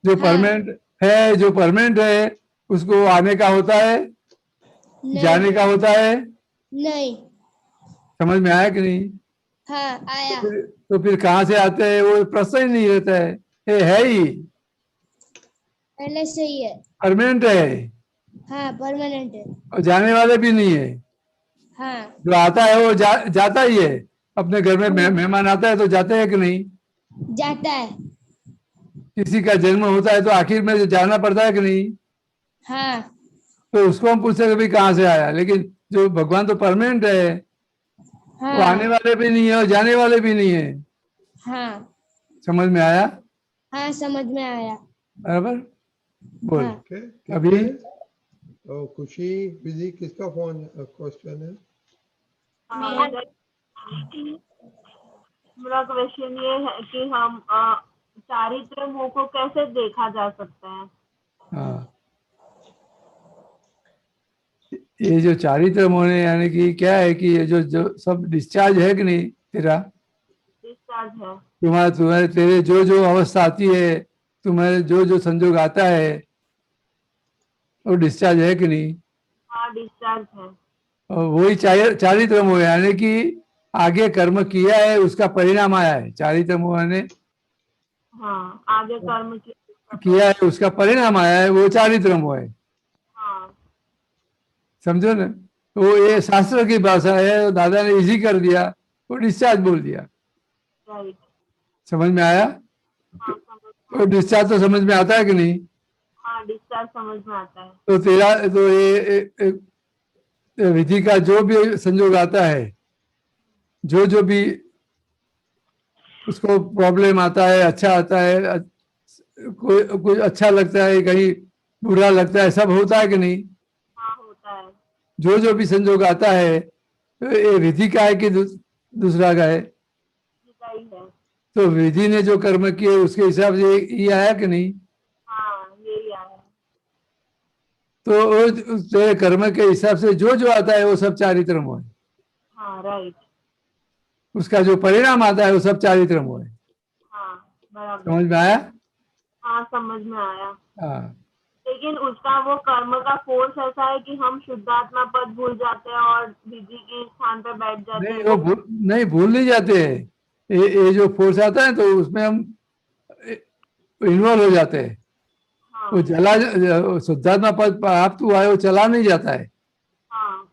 A: जो
I: हाँ।
A: परमानेंट है, जो परमानेंट है उसको आने का होता है, जाने
I: नहीं
A: का होता है।
I: नहीं।
A: समझ में आया कि नहीं?
I: हाँ आया।
A: तो फिर कहाँ से आते हैं वो प्रश्न ही नहीं रहता है। ये है ही,
I: पहले से ही है।
A: परमानेंट है
I: हाँ परमानेंट है।
A: और जाने वाले भी नहीं है।
I: हाँ
A: जो आता है वो जाता ही है। अपने घर में मेहमान आता है तो जाते हैं कि नहीं?
I: जाता है।
A: किसी का जन्म होता है तो आखिर में जाना पड़ता है कि नहीं?
I: हाँ
A: तो उसको हम पूछते हैं कि भाई कहाँ से आया, लेकिन जो भगवान तो परमानेंट है, वो आने
I: हाँ
A: वाले भी नहीं है और जाने वाले भी नहीं है।
I: हाँ
A: समझ में आया?
I: हाँ समझ में आया।
A: बराबर, बोल।
I: हाँ।
D: ओके
A: अभी
D: ठीक है। तो खुशी बिजी किसका फोन क्वेश्चन है?
J: मेरा क्वेश्चन ये है कि हम चारित्र मोह को कैसे देखा जा सकता है?
A: हाँ, ये जो चारित्र होने यानी कि क्या है कि ये जो जो सब डिस्चार्ज है कि नहीं तेरा,
J: डिस्चार्ज है।
A: तुम्हारे तुम्हारे तेरे जो जो अवस्था आती है, तुम्हारे जो जो संजोग आता है, वो डिस्चार्ज है कि नहीं?
J: हाँ डिस्चार्ज है।
A: और वही चारित्र मोह यानी कि आगे कर्म किया है उसका परिणाम आया है। चारित्र मोह ने
J: हाँ आगे कर्म
A: किया है उसका परिणाम आया है, वो चारित्र मोह है।
J: हाँ
A: समझो ना, वो ये शास्त्र की भाषा है, दादा ने इजी कर दिया, वो डिस्चार्ज बोल दिया।
J: राइट।
A: समझ में आया?
J: हाँ समझ।
A: वो डिस्चार्ज तो समझ में आता है कि नहीं?
J: हाँ डिस्चार्ज समझ में आता है।
A: तो तेरा तो ये विधि का जो भी संजोग आता है, जो जो भी उसको प्रॉब्लम आता है, अच्छा आता है, कोई कुछ अच्छा लगता है, कहीं बुरा लगता है, सब होता है कि नहीं?
J: हाँ होता है।
A: जो जो भी संजोग आता है, तो ये विधि का है कि दूसरा का है?
J: विधि का ही है।
A: तो विधि ने जो कर्म किए उसके हिसाब से ये आया कि नहीं?
J: हाँ यही आया।
A: तो वो तेरे कर्म के हिसाब से जो जो आता है वो सब चारित्र मोह है।
J: हाँ राइट।
A: उसका जो परिणाम आता है वो सब चारित्र मोह है।
J: हाँ बराबर।
A: समझ में आया?
J: हाँ समझ में आया।
A: हाँ।
J: लेकिन उसका वो कर्म का फोर्स ऐसा है कि हम शुद्धात्मा पद भूल जाते हैं और विधि के स्थान पे बैठ जाते
A: नहीं
J: हैं।
A: वो नहीं भूल नहीं जाते हैं। ये जो फोर्स आता है तो उसमें हम इन्वॉल्व हो जाते हैं।
J: हाँ
A: वो चला शुद्धात्मा पद प्राप्त हुआ है, वो चला नहीं जाता है।
J: हाँ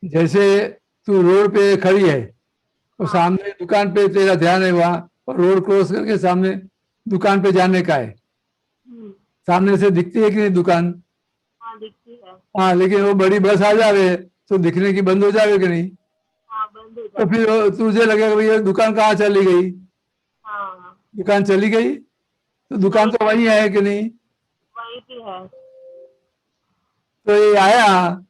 A: जैसे तू रोड पे खड़ी है और
J: हाँ।
A: सामने दुकान पे तेरा ध्यान है वहां, और रोड क्रॉस करके सामने दुकान पे जाने का है। सामने से दिखती है कि नहीं दुकान?
J: हाँ दिखती है।
A: हाँ, लेकिन वो बड़ी बस आ जावे तो दिखने की बंद हो जावे कि नहीं?
J: हाँ बंद हो
A: तो
J: जाती
A: फिर तुझे लगेगा भैया दुकान कहाँ चली गई?
J: हाँ
A: दुकान चली गई तो दुकान तो वहीं है कि नहीं?
J: वही की है।
A: तो ये आया,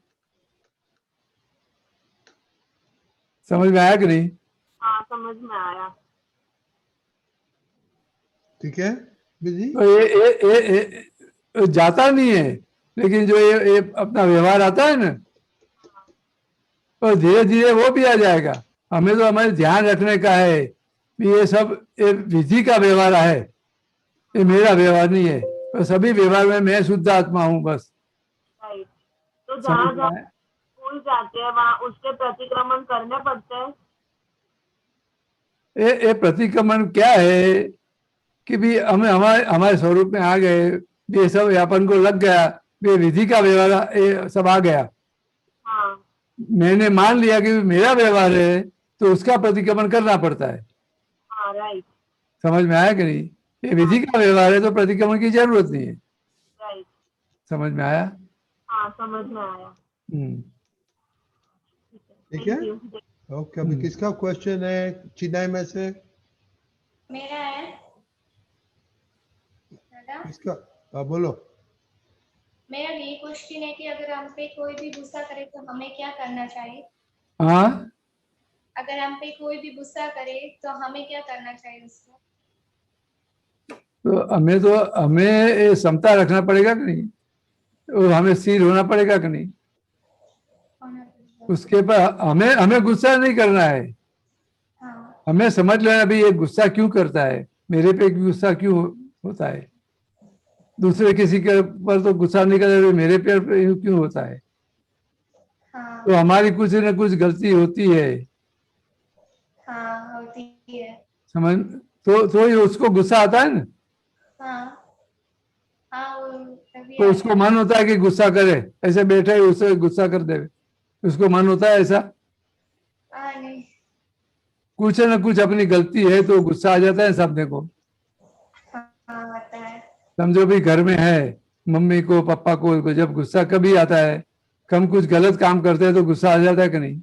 A: समझ में आया कि नहीं?
J: हाँ समझ में आया।
D: ठीक है विधि।
A: तो ये जाता नहीं है, लेकिन जो ये अपना व्यवहार आता है ना, तो धीरे धीरे वो भी आ जाएगा। हमें तो हमारे ध्यान रखने का है कि ये सब ये विधि का व्यवहार है, ये मेरा व्यवहार नहीं है। तो सभी व्यवहार में मैं शुद्ध आत्मा हूँ बस।
J: राइट। तो
A: समझ
J: जहाँ
A: में
J: जहाँ
A: आया?
J: भूल जाते हैं वहाँ उसके प्रतिक्रमण करने पड़ते हैं।
A: ये प्रतिक्रमण क्या है कि भी हमें हमारे हमारे स्वरूप में आ गए, ये सब यापन को लग गया, ये विधि का व्यवहार ये सब आ गया।
J: हाँ
A: मैंने मान लिया कि मेरा व्यवहार है तो उसका प्रतिक्रमण करना पड़ता है।
J: हाँ राइट।
A: समझ में आया कि नहीं? ये विधि का व्यवहार है तो प्रतिक्रमण की जरूरत नहीं है।
J: राइट।
A: समझ में आया?
J: हाँ समझ में आया।
D: ठीक है।
J: Thank you.
D: ओके अभी किसका क्वेश्चन है चेन्नई में से?
B: मेरा है दादा।
D: किसका? बोलो।
B: मेरा ये क्वेश्चन है कि अगर हम पे कोई भी गुस्सा करे तो हमें क्या करना चाहिए?
A: हाँ,
B: अगर हम पे कोई भी गुस्सा करे तो हमें क्या करना चाहिए उसको?
A: तो हमें ये समता रखना पड़ेगा कि नहीं? और हमें स्थिर होना पड़ेगा कि नहीं? उसके पर हमें हमें गुस्सा नहीं करना है।
B: हाँ
A: हमें समझ लेना भी ये गुस्सा क्यों करता है, मेरे पे गुस्सा क्यों होता है। दूसरे किसी के पर तो गुस्सा नहीं करता, मेरे पे क्यों होता है?
B: हाँ
A: तो हमारी कुछ न कुछ गलती होती है।
B: हाँ होती है।
A: समझ? तो ये उसको गुस्सा आता है ना,
B: हाँ हाँ वो तभी
A: तो
B: आ
A: उसको
B: जाता
A: मन
B: है।
A: होता है कि गुस्सा करे, ऐसे बैठे ही उसे गुस्सा कर दे, उसको मन होता है ऐसा।
B: हाँ नहीं।
A: कुछ न कुछ अपनी गलती है तो गुस्सा आ जाता है सबने को।
B: हाँ आता है।
A: समझो भी घर में है, मम्मी को पापा को जब गुस्सा कभी आता है, हम कुछ गलत काम करते हैं तो गुस्सा आ जाता है कि नहीं?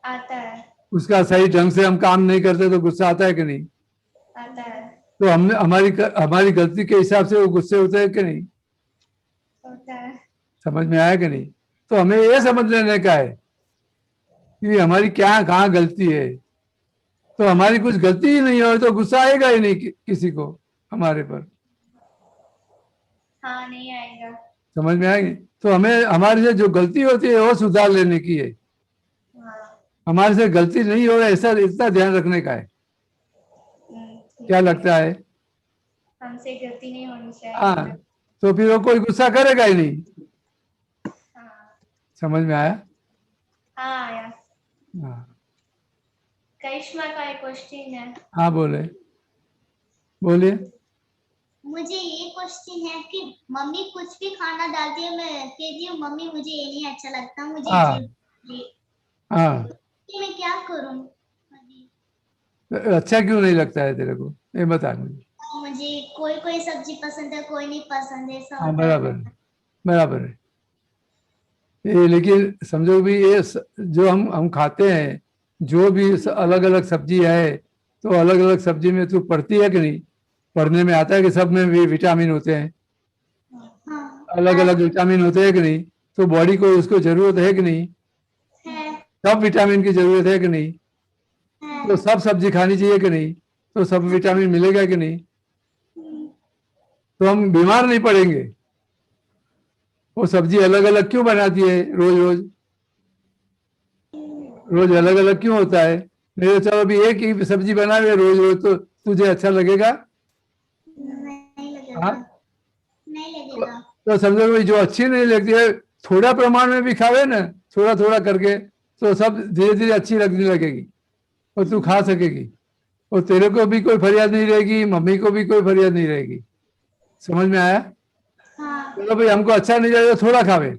B: आता है।
A: उसका सही ढंग से हम काम नहीं करते तो गुस्सा आता है कि नहीं?
B: आता है।
A: तो हमने हमारी गलती के हिसाब से वो गुस्से होते हैं कि नहीं?
B: होता है।
A: समझ में आया कि नहीं? तो हमें ये समझ लेने का है कि हमारी क्या कहाँ गलती है। तो हमारी कुछ गलती ही नहीं हो तो गुस्सा आएगा ही नहीं किसी को हमारे पर।
B: हाँ नहीं आएगा।
A: समझ में आएगी। तो हमें हमारे से जो गलती होती है वो सुधार लेने की है,
B: हाँ।
A: हमारे से गलती नहीं हो ऐसा इतना ध्यान रखने का है। क्या लगता है?
B: हमसे गलती नहीं होनी चाहिए।
A: हाँ, तो फिर वो कोई गुस्सा करेगा ही नहीं।
B: हाँ।
A: समझ में आया?
B: हाँ यार,
A: हाँ
B: करिश्मा का एक क्वेश्चन है।
A: हाँ, बोलिए।
E: मुझे ये क्वेश्चन है कि मम्मी कुछ भी खाना डालती है, मैं कहती हूँ मम्मी मुझे ये नहीं अच्छा लगता, मुझे
A: हाँ।
E: ये
A: हाँ,
E: कि मैं क्या करूँ?
A: अच्छा क्यों नहीं लगता है तेरे को, ये बता मुझे।
E: मुझे कोई कोई सब्जी पसंद है, कोई नहीं पसंद है, ऐसा
A: हाँ,
E: होता है।
A: बराबर है ये, लेकिन समझो भी ये जो हम खाते हैं, जो भी अलग अलग सब्जी है, तो अलग अलग सब्जी में तू पढ़ती है कि नहीं? पढ़ने में आता है कि सब में भी विटामिन होते हैं,
E: हाँ,
A: अलग अलग विटामिन होते हैं कि नहीं? तो बॉडी को उसको जरूरत है कि नहीं?
E: है,
A: सब विटामिन की जरूरत है कि नहीं?
E: है।
A: तो सब सब्जी खानी चाहिए कि नहीं? तो सब विटामिन मिलेगा कि नहीं? तो हम बीमार नहीं पड़ेंगे। वो सब्जी अलग अलग क्यों बनाती है रोज रोज? रोज अलग अलग क्यों होता है? नहीं तो चलो अभी एक ही सब्जी बना रहे रोज रोज, तो तुझे अच्छा लगेगा?
E: नहीं लगेगा,
A: हाँ,
E: नहीं लगेगा।
A: तो समझो भाई जो अच्छी नहीं लगती है, थोड़ा प्रमाण में भी खावे ना, थोड़ा थोड़ा करके, तो सब धीरे धीरे अच्छी लगने लगेगी और तू खा सकेगी, और तेरे को भी कोई फरियाद नहीं रहेगी, मम्मी को भी कोई फरियाद नहीं रहेगी। समझ में आया?
E: हाँ,
A: चलो भाई हमको अच्छा नहीं लगे तो थोड़ा खावे,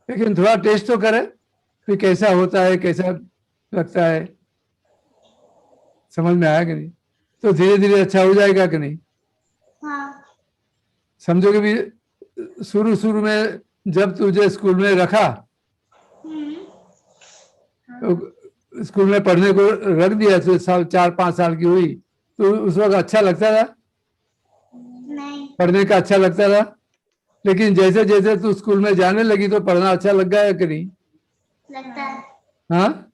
A: लेकिन थोड़ा टेस्ट तो करे कि कैसा होता है, कैसा लगता है। समझ में आया कि नहीं? तो धीरे धीरे अच्छा हो जाएगा कि नहीं?
E: हाँ,
A: समझो कि भी शुरू शुरू में जब तुझे स्कूल में रखा, तो स्कूल में पढ़ने को रख दिया, तो 4-5 साल की हुई, तो उस वक्त अच्छा लगता था,
E: नहीं
A: पढ़ने का अच्छा लगता था। लेकिन जैसे जैसे तू स्कूल में जाने लगी तो पढ़ना अच्छा लग गया कि नहीं?
E: लगता है।
A: हाँ,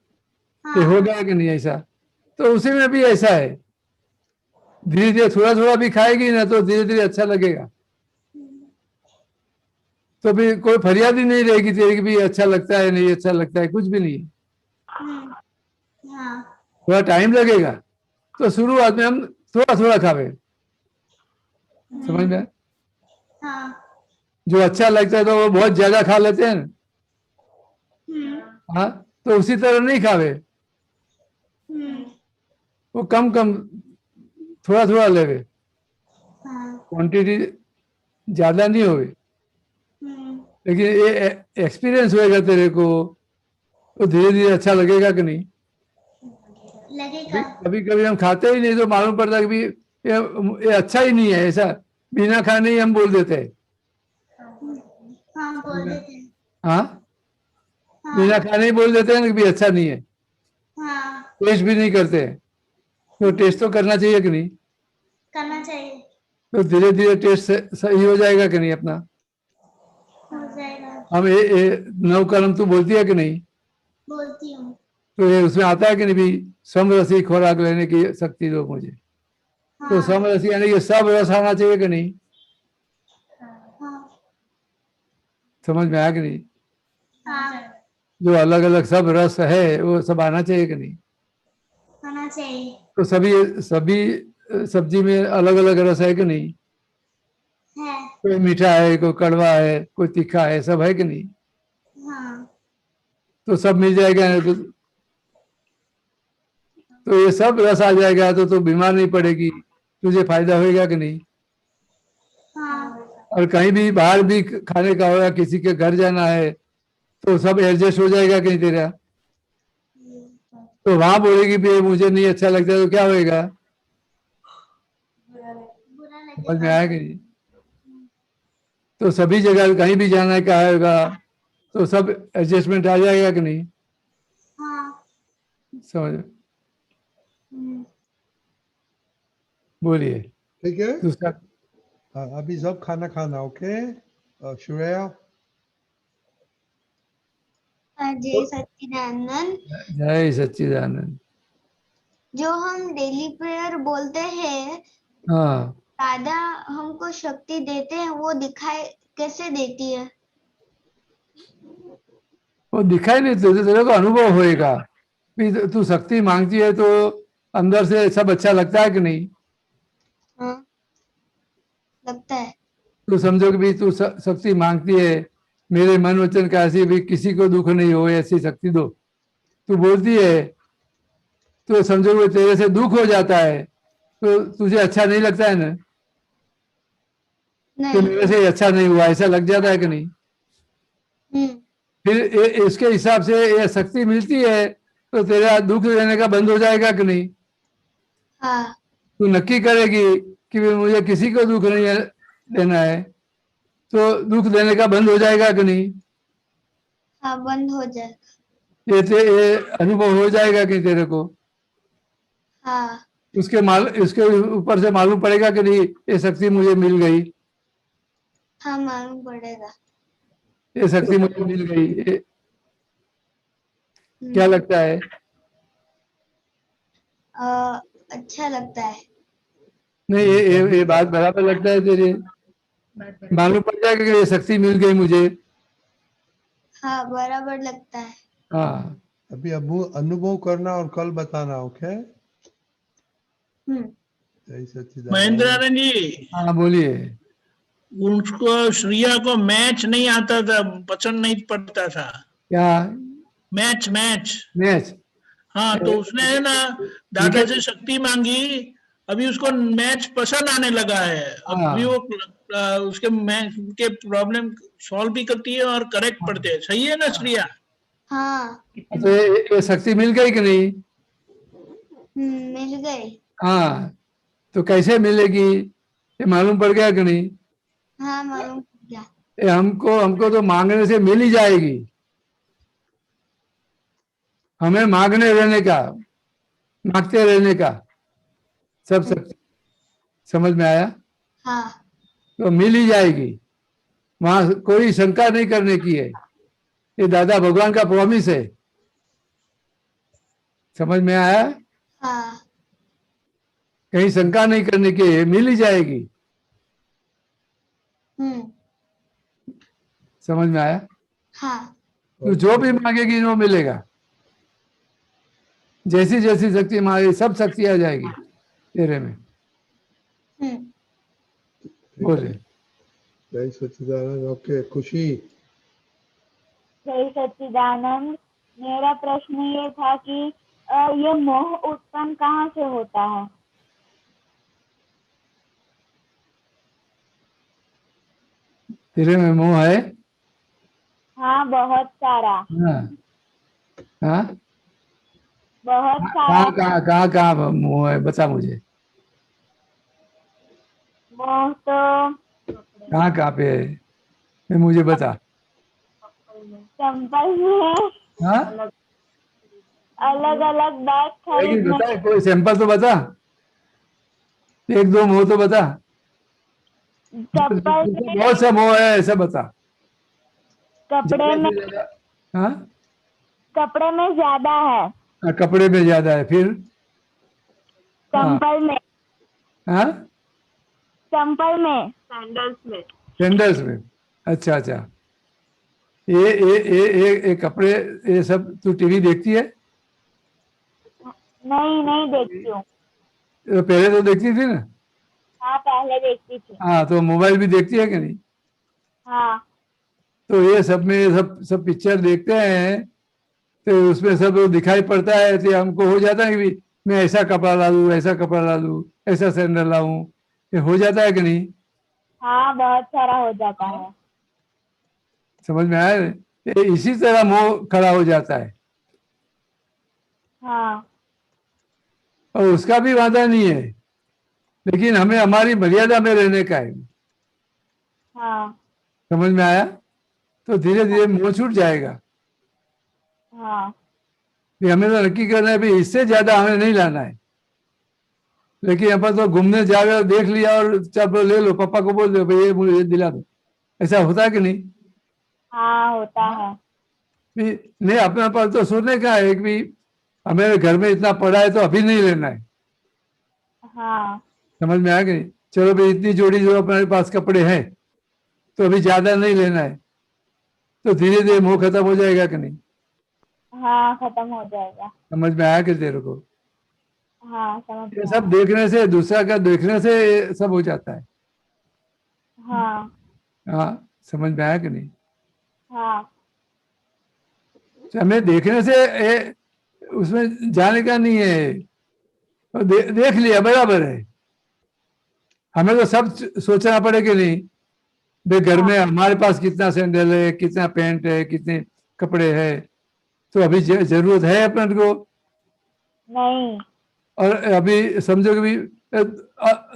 A: ये हो
E: हाँ,
A: गया कि नहीं ऐसा? तो उसी में भी ऐसा है, धीरे धीरे थोड़ा थोड़ा भी खाएगी ना तो धीरे धीरे अच्छा लगेगा। तो भी कोई फरियाद ही नहीं रहेगी तेरी कि भी अच्छा लगता है नहीं अच्छा लगता है, कुछ भी नहीं।
E: हाँ,
A: थोड़ा टाइम लगेगा, तो शुरुआत में हम थोड़ा थोड़ा खावे। समझ में?
E: हाँ,
A: जो अच्छा लगता है तो वो बहुत ज्यादा खा लेते हैं ना। हाँ, तो उसी तरह नहीं खावे, वो कम कम थोड़ा थोड़ा लेवे,
E: हाँ,
A: क्वांटिटी ज्यादा नहीं होवे। लेकिन ये एक्सपीरियंस होएगा तेरे को, तो धीरे धीरे अच्छा लगेगा कि नहीं?
E: लगेगा।
A: कभी कभी हम खाते ही नहीं तो मालूम पड़ता कि भी ये अच्छा ही नहीं है, ऐसा बिना खाने ही हम बोल देते हैं।
E: हाँ, बोल देते हैं।
A: हाँ,
E: हाँ,
A: बिना खाने ही बोल देते हैं कि भी अच्छा नहीं है,
E: हाँ,
A: टेस्ट भी नहीं करते हैं। तो टेस्ट तो करना चाहिए कि नहीं?
E: करना चाहिए।
A: तो धीरे धीरे टेस्ट सही हो जाएगा कि नहीं अपना?
E: हो जाएगा।
A: हम ये नव कर्म तू बोलती है कि नहीं?
E: बोलती हूँ।
A: तो ये उसमें आता है कि नहीं भी समरसी खुराक लेने की शक्ति दो मुझे? तो
E: हाँ,
A: समरसी यानी कि सब रस आना चाहिए कि नहीं?
E: हाँ,
A: समझ में आया कि नहीं?
E: हाँ,
A: जो अलग अलग सब रस है वो सब आना चाहिए कि नहीं?
E: आना चाहिए।
A: तो सभी सभी सब्जी में अलग अलग रस है कि नहीं?
E: है।
A: कोई मीठा है, कोई कड़वा है, कोई तीखा है, सब है कि नहीं?
E: हाँ,
A: तो सब मिल जाएगा ना, तो ये सब रस आ जाएगा तो बीमार नहीं पड़ेगी, तुझे फायदा होएगा कि नहीं?
E: हाँ,
A: और कहीं भी बाहर भी खाने का होगा, किसी के घर जाना है, तो सब एडजस्ट हो जाएगा कहीं तेरा? तो वहां बोलेगी भी मुझे नहीं अच्छा लगता, तो क्या होएगा?
E: बुरा
A: समझ में
E: लगेगा।
A: आया कि नहीं? तो सभी जगह कहीं भी जाना का होगा तो सब एडजस्टमेंट आ जाएगा कि नहीं?
E: हाँ,
A: समझ, बोलिए
D: ठीक है।
A: दूसरा।
D: हाँ, अभी सब खाना खाना, ओके। श्रेया।
E: जय सच्चिदानंद।
A: जय सच्चिदानंद।
E: जो हम डेली प्रेयर बोलते हैं,
A: हाँ,
E: दादा हमको शक्ति देते हैं, वो दिखाए कैसे देती है?
A: वो दिखाई नहीं तुझे, तेरे को अनुभव होएगा। भी तू शक्ति मांगती है तो अंदर से सब अच्छा लगता है कि नहीं?
E: हाँ, लगता है।
A: तू समझो कि भी तू शक्ति मांगती है, मेरे मन वचन का ऐसी भी किसी को दुख नहीं हो ऐसी शक्ति दो, तू बोलती है, तो समझो कि तेरे से दुख हो जाता है तो तुझे अच्छा नहीं लगता है ना, कि
E: नहीं।
A: मेरे से अच्छा नहीं हुआ, ऐसा लग जाता है कि नहीं? फिर इसके हिसाब से ये शक्ति मिलती है तो तेरा दुख देने का बंद हो जाएगा कि नहीं?
E: हाँ।
A: तू नक्की करेगी कि भी मुझे किसी को दुख नहीं देना है, तो दुख देने का बंद हो जाएगा कि नहीं?
E: हाँ, बंद हो जाएगा।
A: ये अनुभव हो जाएगा कि तेरे को?
E: हाँ।
A: इसके ऊपर से मालूम पड़ेगा कि नहीं ये शक्ति मुझे मिल गई,
E: हाँ, मालूम पड़ेगा।
A: ये शक्ति मुझे मिल गई। क्या लगता है?
E: अच्छा लगता है।
A: नहीं, ये बात बराबर लगता है तेरे? मालूम पड़ जाएगा कि ये शक्ति मिल गई मुझे।
E: हाँ, बराबर लगता है।
A: हाँ,
D: अभी अनुभव करना और कल बताना। ओके। जय सच्चिदानंद।
F: महेंद्रानंद जी,
A: हाँ बोलिए।
F: उनको श्रिया को मैच नहीं आता था, पसंद नहीं पड़ता था।
A: क्या?
F: Match match
A: match?
F: हाँ, तो उसने है ना दादा से शक्ति मांगी, अभी उसको मैच पसंद आने लगा है। अभी वो उसके मैच के प्रॉब्लम सॉल्व भी करती है और करेक्ट पढ़ते हैं। सही है ना श्रिया?
E: हाँ।
A: तो ये शक्ति मिल गई कि नहीं?
E: मिल गई।
A: हाँ, तो कैसे मिलेगी ये मालूम पड़ गया कि नहीं?
E: हाँ, मालूम पड़ गया।
A: ये हमको तो मांगने से मिल ही जाएगी, हमें मांगने रहने का, मांगते रहने का सब शक्ति। समझ में आया?
E: हाँ।
A: तो मिल ही जाएगी, वहां कोई शंका नहीं करने की है, ये दादा भगवान का प्रॉमिस है। समझ में आया?
E: हाँ।
A: कहीं शंका नहीं करने की है, मिल ही जाएगी। समझ में आया?
E: हाँ।
A: तो जो भी मांगेगी वो मिलेगा, जैसी जैसी शक्ति मांगे सब शक्ति आ जाएगी तेरे में। बोले
D: जय सच्चिदानंद। ओके। खुशी।
G: जय सच्चिदानंद। मेरा प्रश्न ये था कि ये मोह उत्पन्न कहाँ से होता है?
A: तेरे में मोह है?
G: हाँ, बहुत सारा।
A: हाँ, हाँ?
G: बहुत सारा।
A: कहाँ मोह है, बता मुझे।
G: मोह तो
A: कहाँ पे है, मैं मुझे बता।
G: चंपल में
A: हाँ?
G: अलग अलग बैग
A: लेकिन
G: खरीदने।
A: बता, कोई सैंपल तो बता, एक दो मोह तो बता।
G: चप्पल में,
A: बहुत सा मोह है, ऐसा बता।
G: कपड़े में,
A: हाँ?
G: कपड़े में ज्यादा है।
A: कपड़े में ज्यादा है, फिर?
G: चंपल में,
A: हाँ?
G: चंपल में,
J: सैंडल्स में।
A: सैंडल्स में। अच्छा अच्छा। ये कपड़े, ये सब तू टीवी देखती है?
G: नहीं देखती हूँ।
A: तो पहले तो देखती थी ना?
G: हाँ, पहले देखती थी।
A: हाँ, तो मोबाइल भी देखती है कि नहीं?
G: हाँ।
A: तो ये सब में सब पिक्चर देखते हैं तो उसमें सब दिखाई पड़ता है, तो हमको हो जाता है कि मैं ऐसा कपड़ा ला लूँ, ऐसा कपड़ा ला लूँ, ऐसा सैंडल लाऊं, ये हो जाता है कि नहीं?
G: हाँ, बहुत सारा हो जाता है।
A: समझ में आया? ये इसी तरह मोह खड़ा हो जाता है,
G: हाँ।
A: और उसका भी वादा नहीं है, लेकिन हमें हमारी मर्यादा में रहने का है।
G: हाँ।
A: समझ में आया? तो धीरे धीरे मोह छूट जाएगा।
G: हाँ।
A: हमें तो नक्की करना है भी इससे ज्यादा हमें नहीं लाना है, लेकिन अपन तो घूमने जाकर देख लिया और चलो ले लो, पापा को बोल दो भाई ये मुझे दिला दो, ऐसा होता है कि नहीं?
G: हाँ, होता है।
A: नहीं, अपने पास तो सोचने का है कि हमें घर में इतना पड़ा है तो अभी नहीं लेना है।
G: हाँ।
A: समझ में आया कि नहीं? चलो भाई इतनी जोड़ी जो अपने पास कपड़े हैं तो अभी ज्यादा नहीं लेना है, तो धीरे धीरे मोह खत्म हो जाएगा कि नहीं?
G: हाँ खत्म हो जाएगा।
A: समझ में आया कि तेरे को?
G: हाँ समझ
A: ये
G: में
A: सब देखने से, दूसरा का देखने से ये सब हो जाता है।
G: आया। हाँ
A: हाँ, समझ में आया कि नहीं?
G: हाँ
A: तो हमें देखने से उसमें जाने का नहीं है, तो देख लिया बराबर है। हमें तो सब सोचना पड़े कि नहीं, भाई घर में हमारे पास कितना सैंडल है, कितना पैंट है, कितने कपड़े हैं, तो अभी जरूरत है अपन को।
G: नहीं।
A: और अभी समझो कि भी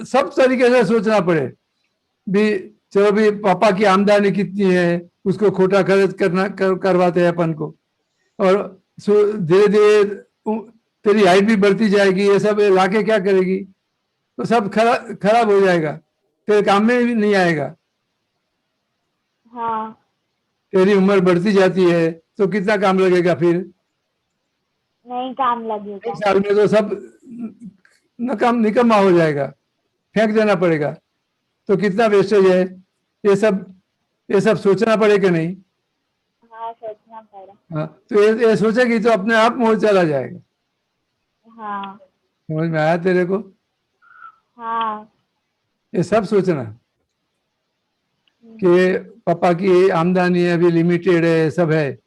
A: सब तरीके से सोचना पड़े भी। चलो भी पापा की आमदनी कितनी है, उसको खोटा खर्च करवाते हैं अपन को, और धीरे धीरे तेरी हाइट भी बढ़ती जाएगी, ये सब लाके क्या करेगी? तो सब खराब हो जाएगा, तेरे काम में भी नहीं आएगा।
G: हाँ
A: तेरी उम्र बढ़ती जाती है तो कितना काम लगेगा फिर?
G: नहीं काम लगेगा।
A: एक साल में तो सब निकम्मा हो जाएगा, फेंक देना पड़ेगा। तो कितना वेस्टेज है, ये सब सोचना पड़ेगा नहीं?
G: हाँ सोचना पड़े।
A: हाँ, तो ये सोचेगी तो अपने आप मोह चला जाएगा।
G: हाँ
A: समझ में आया तेरे को?
G: हाँ
A: ये सब सोचना कि पापा की आमदनी अभी लिमिटेड है, सब है,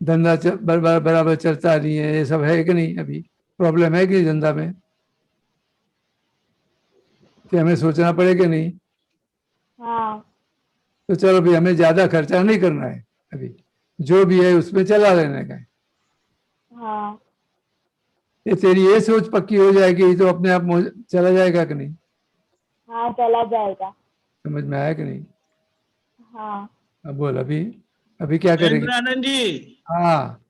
A: धंधा बराबर चलता नहीं है, ये सब है कि नहीं? अभी प्रॉब्लम है कि धंधा में? कि हमें सोचना पड़ेगा नहीं?
G: हाँ
A: तो चलो भी, हमें ज्यादा खर्चा नहीं करना है, अभी जो भी है उसमें चला लेने का है।
G: हाँ
A: ये तेरी ये सोच पक्की हो जाएगी तो अपने आप चला जाएगा कि नहीं?
G: हाँ चला जाएगा।
A: समझ में आया कि नहीं?
G: हाँ
A: अब बोल, अभी क्या करेगी?
F: आनंद जी,
A: हाँ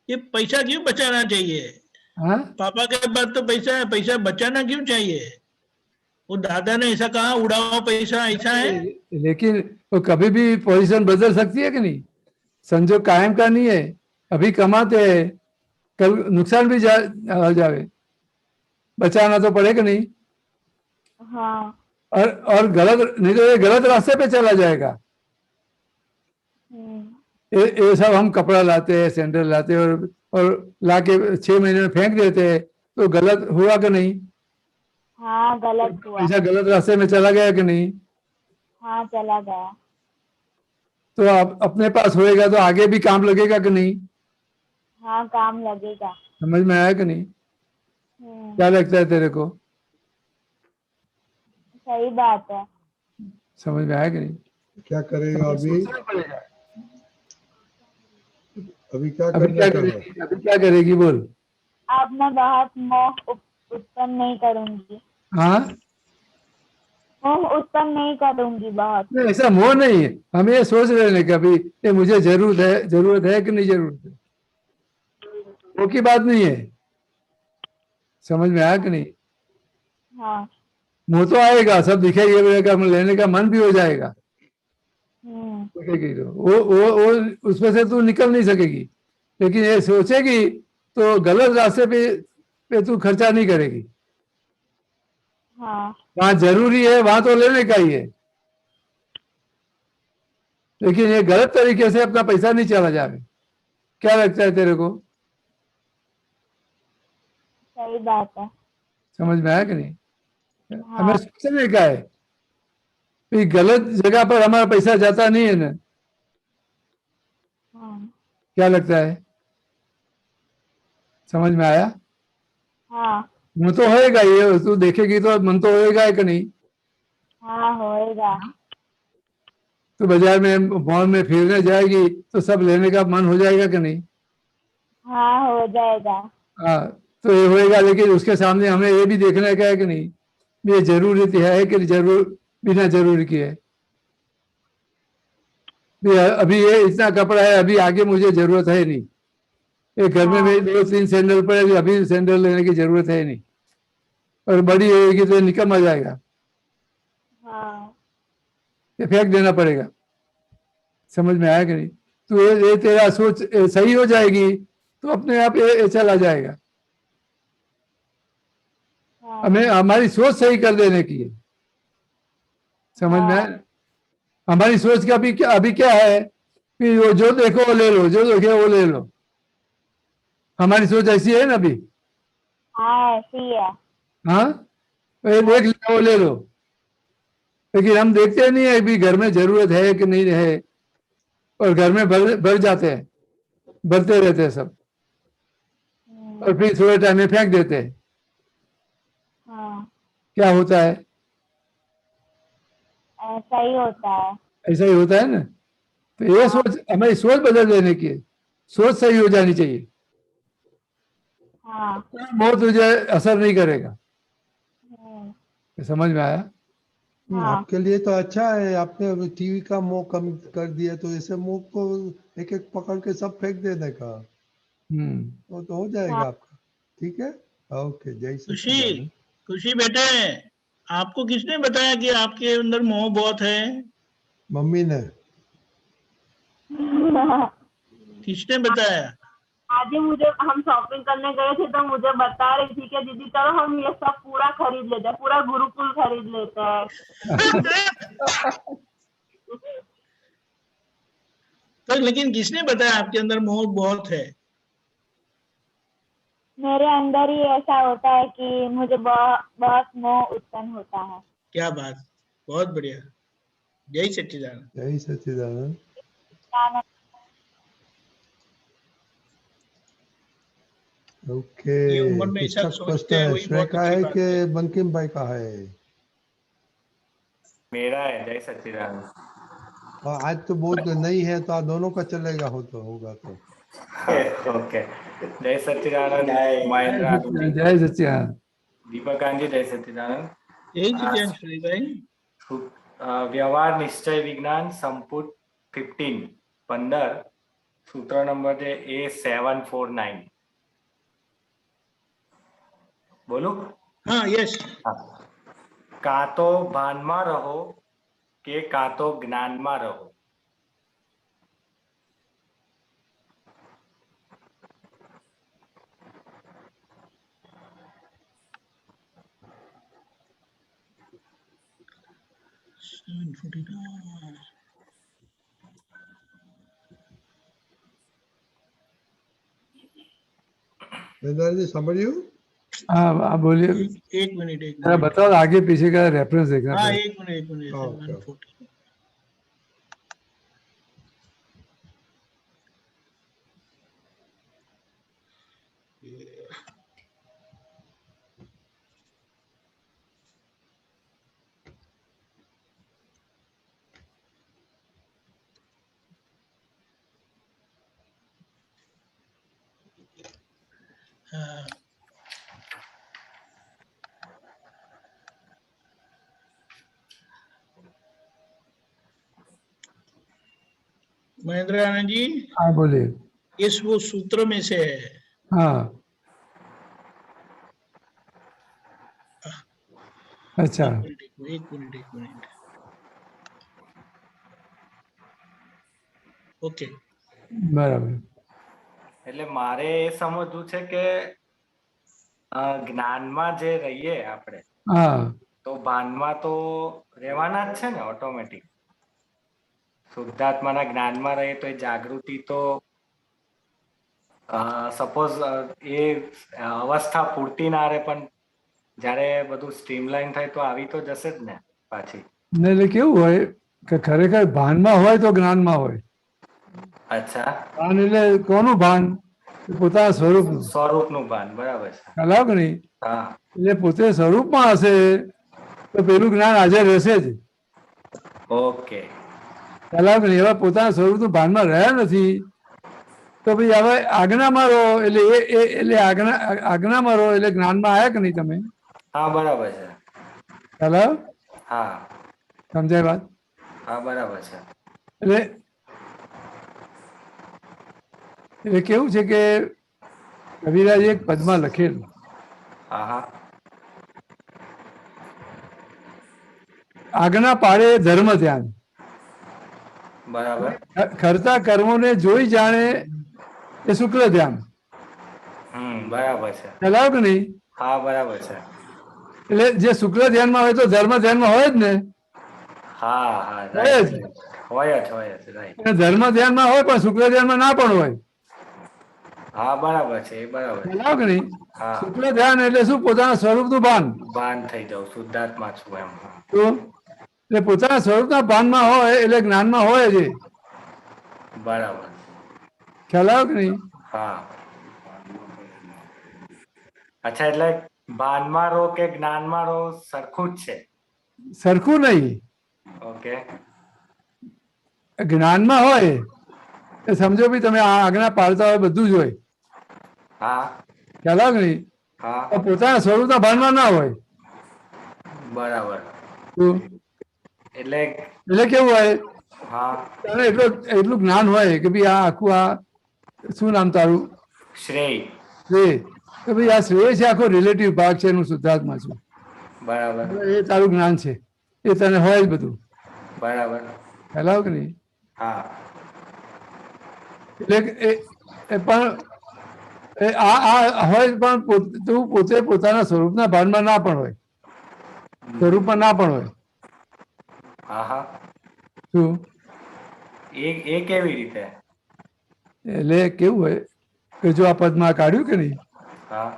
F: ये पैसा क्यों बचाना चाहिए?
A: हाँ,
F: पापा के पास तो पैसा है, पैसा बचाना क्यों चाहिए? वो दादा ने ऐसा कहा, उड़ाओ पैसा, ऐसा है?
A: लेकिन वो कभी भी पोजीशन बदल सकती है कि नहीं? संजोग कायम का नहीं है। अभी कमाते हैं, कल नुकसान भी हो जावे, बचाना तो पड़ेगा नहीं?
G: हाँ
A: और गलत नहीं तो ये गलत रास्ते पे चला जाएगा। ये सब हम कपड़ा लाते हैं, सैंडल लाते हैं, और लाके 6 महीने में फेंक देते हैं, तो गलत हुआ कि नहीं?
G: हाँ गलत हुआ।
A: ऐसा गलत रास्ते में चला गया कि नहीं?
G: हाँ चला गया।
A: तो आप अपने पास होएगा तो आगे भी काम लगेगा कि नहीं?
G: हाँ काम लगेगा।
A: समझ में आया कि नहीं? क्या लगता है तेरे को?
G: सही बात है।
A: समझ में आया कि नहीं?
D: क्या करेगा अभी?
A: सोचना पड़ेगा।
D: अभी क्या
A: अभी
D: करना
A: क्या
D: चाह रहा है?
A: करेगी? अभी क्या करेगी बोल?
G: अब मैं बहुत मोह उत्पन्न नहीं करूंगी।
A: हाँ,
G: मोह उत्पन्न नहीं करूंगी बहुत।
A: नहीं ऐसा मोह नहीं है, हमें ये सोच लेने का भी ये मुझे जरूरत है कि नहीं जरूरत है, वो की बात नहीं है। समझ में आया कि नहीं?
G: हाँ
A: मोह तो आएगा, सब दिखेगा, लेने का मन भी हो जाएगा,
G: हम्म।
A: तो वो उसमें से तू निकल नहीं सकेगी। लेकिन ये सोचेगी तो गलत रास्ते पे तू खर्चा नहीं करेगी।
G: हाँ
A: वहां जरूरी है, वहां तो लेने का ही है, लेकिन ये गलत तरीके से अपना पैसा नहीं चला जाए। क्या लगता है तेरे को?
G: सही बात है।
A: समझ में आया कि नहीं?
G: हाँ
A: हमें सोचने का है कि गलत जगह पर हमारा पैसा जाता नहीं है ना।
G: हाँ
A: क्या लगता है? समझ में आया?
G: हाँ
A: मन तो होएगा, ये तू देखेगी तो मन तो होएगा कि नहीं?
G: हाँ होएगा।
A: तो बाजार में मॉल में फिरने जाएगी तो सब लेने का मन हो जाएगा कि नहीं?
G: हाँ हो जाएगा।
A: हाँ, तो ये होएगा, लेकिन उसके सामने हमें ये भी देखने का है कि नहीं ये जरूरी है कि जरूर बिना जरूरी की है। अभी ये इतना कपड़ा है, अभी आगे मुझे जरूरत है नहीं। एक घर में मेरे 2-3 सैंडल पड़े, अभी सैंडल लेने की जरूरत है नहीं, और बड़ी होगी तो निकम आ जाएगा,
G: हाँ
A: ये फेंक देना पड़ेगा। समझ में आया कि नहीं? तो ये तेरा सोच सही हो जाएगी तो अपने आप ये चला जाएगा।
G: हाँ
A: हमें हमारी सोच सही कर देने की है। समझ में आया? हमारी सोच का अभी क्या है कि वो जो देखो वो ले लो, जो देखे वो ले लो। हमारी सोच ऐसी है ना अभी।
G: हाँ ऐसी है।
A: हाँ, ये देख लिया वो ले लो, लेकिन हम देखते नहीं है अभी घर में जरूरत है कि नहीं है, और घर में भर जाते हैं, भरते रहते हैं सब, और फिर थोड़े टाइम में फेंक देते हैं।
G: हाँ
A: क्या होता है?
G: ऐसा ही होता है।
A: ऐसा ही होता है ना। तो ये सोच, हमारी सोच बदल देने की है, सोच सही हो जानी चाहिए।
G: हाँ।
A: वो तुझे असर नहीं करेगा।
G: हम्म,
A: समझ में आया?
G: हाँ।
D: आपके लिए तो अच्छा है, आपने टीवी का मोह कम कर दिया, तो ऐसे मोह को एक एक पकड़ के सब फेंक देने का,
A: हम्म।
D: तो हो जाएगा
G: हाँ।
D: आपका। ठीक है, ओके, जय
F: खुशी,
D: सच्चिदानंद।
F: खुशी बेटे, आपको किसने बताया कि आपके अंदर मोह बहुत है?
D: मम्मी ने।
F: किसने बताया?
J: आज ही मुझे, हम शॉपिंग करने गए थे तो मुझे बता रही थी कि दीदी चलो हम ये सब पूरा खरीद लेते हैं, पूरा गुरुकुल खरीद लेते हैं।
F: तो लेकिन किसने बताया आपके अंदर मोह बहुत है?
G: मेरे अंदर ही ऐसा होता है कि मुझे बहुत मोह उत्पन्न होता है।
F: क्या बात, बहुत बढ़िया। जय सच्चिदानंद।
D: जय सच्चिदानंद। ओके,
F: ये उम्र में ऐसा
D: किसका
F: सोचते
D: प्रश्न
F: हैं
D: है?
F: वही
D: श्रेय
F: बहुत
D: का
F: अच्छी
D: है
F: बात
D: कि
F: है।
D: बंकिम भाई का है?
K: मेरा है। जय सच्चिदानंद।
D: और आज तो बहुत नहीं है, तो आप दोनों का चलेगा, हो तो होगा तो।
K: ओके। जय सच्चिदानंद। महेंद्र आदमी,
A: जय सच्चिदानंद।
K: दीपक गांधी, जय सच्चिदानंद।
F: यही चीजें श्री भाई।
K: व्यवहार निश्चय विज्ञान संपुट 15 सूत्र नंबर है A749। बोलो।
F: हाँ, यस।
K: કાં તો ભાનમાં રહો કે કાં તો જ્ઞાનમાં રહો।
D: जी समझियो।
A: हाँ आप बोलिए।
F: एक मिनट
A: जरा बताओ, आगे पीछे का रेफरेंस देखना
F: हाँ,
A: पड़ेगा।
F: एक मिनट 140। हाँ, महेंद्र आनंद जी।
A: हाँ बोलिए।
F: इस वो सूत्र में से है।
A: हाँ अच्छा।
F: एक मिनट। ओके,
A: બરાબર।
K: એટલે મારે એ સમજવું છે કે જ્ઞાનમાં જે રહીએ આપણે,
A: हाँ
K: તો ભાનમાં તો રહેવાના જ છે ને ઓટોમેટિક। શુદ્ધાત્માના જ્ઞાનમાં રહીએ તો એ જાગૃતિ તો સપોઝ એ અવસ્થા પૂરતી ના રહે, પણ જ્યારે બધું સ્ટ્રીમલાઈન થાય તો આવી તો જશે જ ને પાછી।
A: ને એટલે કેવું હોય કે ખરેખર ભાનમાં હોય તો જ્ઞાનમાં હોય।
K: અચ્છા,
A: ભાન એટલે કોનું ભાન? પોતાના સ્વરૂપનું।
K: સ્વરૂપનું ભાન, બરાબર છે।
A: ખ્યાલ આવ્યો કે નહીં?
K: હા,
A: એટલે પોતે સ્વરૂપમાં હશે તો પેલું જ્ઞાન હાજર રહેશે જ।
K: ઓકે।
A: ખ્યાલ આવ્યો કે નહીં? હવે પોતાના સ્વરૂપનું ભાનમાં રહ્યા નથી તો ભાઈ હવે આજ્ઞામાં રહો, એટલે આજ્ઞામાં રહો એટલે જ્ઞાનમાં આવ્યા કે નહીં તમે?
K: હા, બરાબર છે।
A: ખ્યાલ આવ્યો?
K: હા,
A: સમજાય વાત?
K: હા, બરાબર છે।
A: એટલે કેવું છે કે કવિરાજે એક પદમાં લખેલું,
K: હા, હા,
A: આજ્ઞા પાડે ધર્મ ધ્યાન,
K: બરાબર।
A: કરતા કર્મોને જોઈ જાણે એ શુક્લ ધ્યાન।
K: બરાબર છે।
A: ખ્યાલ આવ્યો કે નહીં?
K: હા, બરાબર છે।
A: એટલે જે શુક્લ ધ્યાનમાં હોય તો ધર્મ ધ્યાનમાં હોય જ ને।
K: હા હા
A: હોય જ.
K: રાઈટ હોય જ રાઈટ.
A: અને ધર્મ ધ્યાનમાં હોય પણ શુક્લ ધ્યાનમાં ના પણ હોય.
K: હા બરાબર છે એ બરાબર છે.
A: ખ્યાલ આવે કે નહીં?
K: હા
A: શુક્લ ધ્યાન એટલે શું? પોતાના સ્વરૂપનું ભાન.
K: ભાન થઈ જાવ શુદ્ધાત્મા છું એમ.
A: તો એટલે પોતાના સ્વરૂપના ભાનમાં હોય એટલે જ્ઞાનમાં હોય જ એ.
K: બરાબર.
A: ખ્યાલ આવે કે નહીં?
K: હા. અચ્છા એટલે ભાનમાં રહો કે જ્ઞાનમાં રહો સરખું જ છે.
A: સરખું નહીં.
K: ઓકે.
A: જ્ઞાનમાં હોય એ સમજો બી તમે આ આજ્ઞા પાળતા હોય બધું જ હોય.
K: હા
A: ખ્યાલ આવે કે નહીં?
K: હા
A: પણ પોતાના સ્વરૂપના ભાનમાં ના હોય.
K: બરાબર.
A: તો
K: એટલે
A: એટલે કેવું હોય?
K: હા
A: તને એટલું જ્ઞાન હોય કે ભાઈ આ આખું આ શું નામ તારું?
K: શ્રેય.
A: શ્રેય. કે ભાઈ આ શ્રેય છે આખો રિલેટિવ ભાગ છે એનું શુદ્ધાત્મા છું.
K: બરાબર
A: એ તારું જ્ઞાન છે એ તને હોય જ બધું.
K: બરાબર.
A: ખ્યાલ આવે કે નહીં?
K: હા
A: એટલે એ પણ આ હોય પણ તું પોતે પોતાના સ્વરૂપના ભાનમાં ના પણ હોય. સ્વરૂપમાં ના પણ હોય.
K: હા હા.
A: શું?
K: એ કેવી રીતે?
A: એટલે કેવું હોય કે જો આ પદમાં કાઢ્યું કે નહીં?
K: હા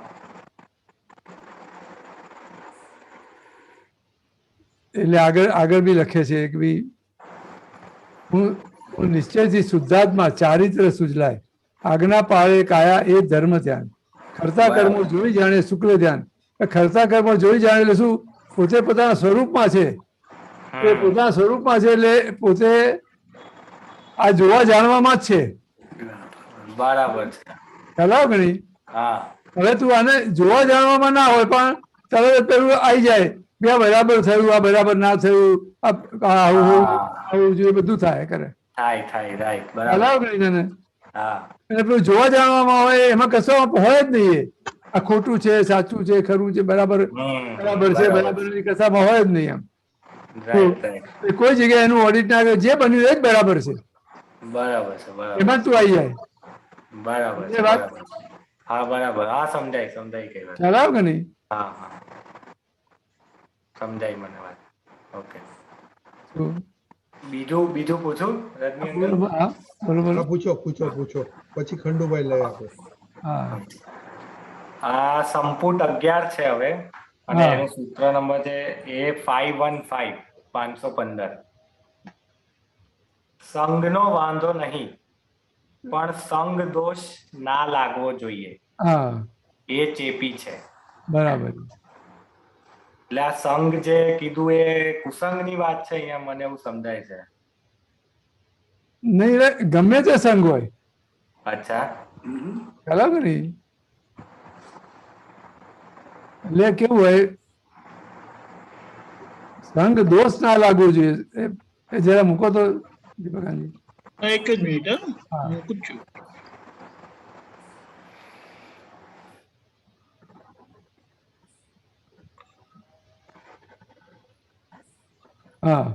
A: એટલે આગળ બી લખે છે કે ભાઈ હું નિશ્ચયથી શુદ્ધાત્મા ચારિત્ર સુજલાય આજ્ઞા પાળે કાયા એ ધર્મ ધ્યાન ખરતા કર્મો જોઈ જાણે શુક્લ ધ્યાન. ખરતા કર્મો જોઈ જાણે એટલે શું? પોતે પોતાના સ્વરૂપમાં છે. એ પોતાના સ્વરૂપમાં છે એટલે પોતે આ જોવા જાણવામાં જ છે.
K: બરાબર છે.
A: ખ્યાલ આવે કે નહીં?
K: હા
A: હવે તું આને જોવા જાણવામાં ના હોય પણ તરત પેલું આવી જાય બે બરાબર થયું આ બરાબર ના થયું આવું જોઈએ બધું થાય કરે.
K: થાય રાઈટ
A: ખ્યાલ
K: બરાબર.
A: આવે કે નહીં તને?
K: હા
A: એટલે પેલું જોવા જાણવામાં હોય એમાં કશો હોય જ નહીં. એ આ ખોટું છે સાચું છે ખરું છે બરાબર બરાબર છે બરાબર નથી કશામાં હોય જ નહીં. એમ
K: રાઈટ રાઈટ
A: કોઈ જગ્યાએ એનું ઓડિટ ના કરે જે બન્યું એ જ બરાબર છે.
K: બરાબર છે બરાબર.
A: એમાં જ તું આવી જાય.
K: બરાબર
A: એ
K: છે
A: વાત
K: બરાબર. હા બરાબર. હા સમજાય કઈ વાત.
A: ખ્યાલ આવે કે નહીં?
K: હા હા સમજાય મને વાત. ઓકે
A: શું?
K: બીજું પૂછું રજની અંકલ?
A: હા બરોબર.
D: હા પૂછો પછી ખંડુભાઈ લઈ આપે.
A: હા
K: આ સંપુટ 11 છે હવે અને
A: હા.
K: એનું સૂત્ર નંબર છે A515 515. સંઘનો વાંધો નહીં પણ સંઘ દોષ ના લાગવો જોઈએ
A: હા
K: એ ચેપી છે.
A: બરાબર.
K: એટલે આ સંઘ જે કીધું એ કુસંગની વાત છે અહીંયા મને એવું સમજાય છે.
A: નહીં રે ગમે તે સંઘ હોય.
K: અચ્છા
A: ખ્યાલ આવે કે નહીં? એટલે કેવું હોય સંઘ દોષ ના લાગવો જોઈએ. એ જરા મૂકો તો દીપકાનજી.
F: એક જ મિનિટ
A: હા.
F: મૂકું જ છું.
A: હા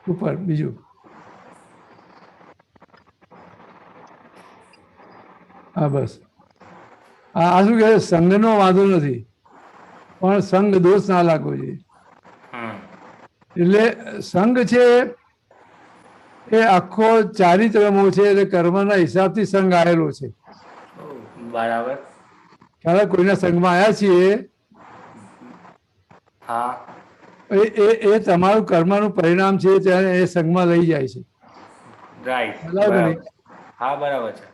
A: ઉપર બીજું. હા બસ આ શું કહે સંઘનો વાંધો નથી પણ સંઘ દોષ ના લાગવો જોઈએ. એટલે સંઘ છે એ આખો ચારિત્રમો છે એટલે કર્મના હિસાબથી સંઘ આવેલો છે.
K: બરાબર.
A: ખ્યાલ કોઈના સંઘમાં આવ્યા છીએ
K: હા
A: એ તમારું કર્મનું પરિણામ છે ત્યારે એ સંઘમાં લઈ જાય છે.
K: રાઈટ
A: ખ્યાલ આવે કે નહીં?
K: બરાબર. હા બરાબર છે.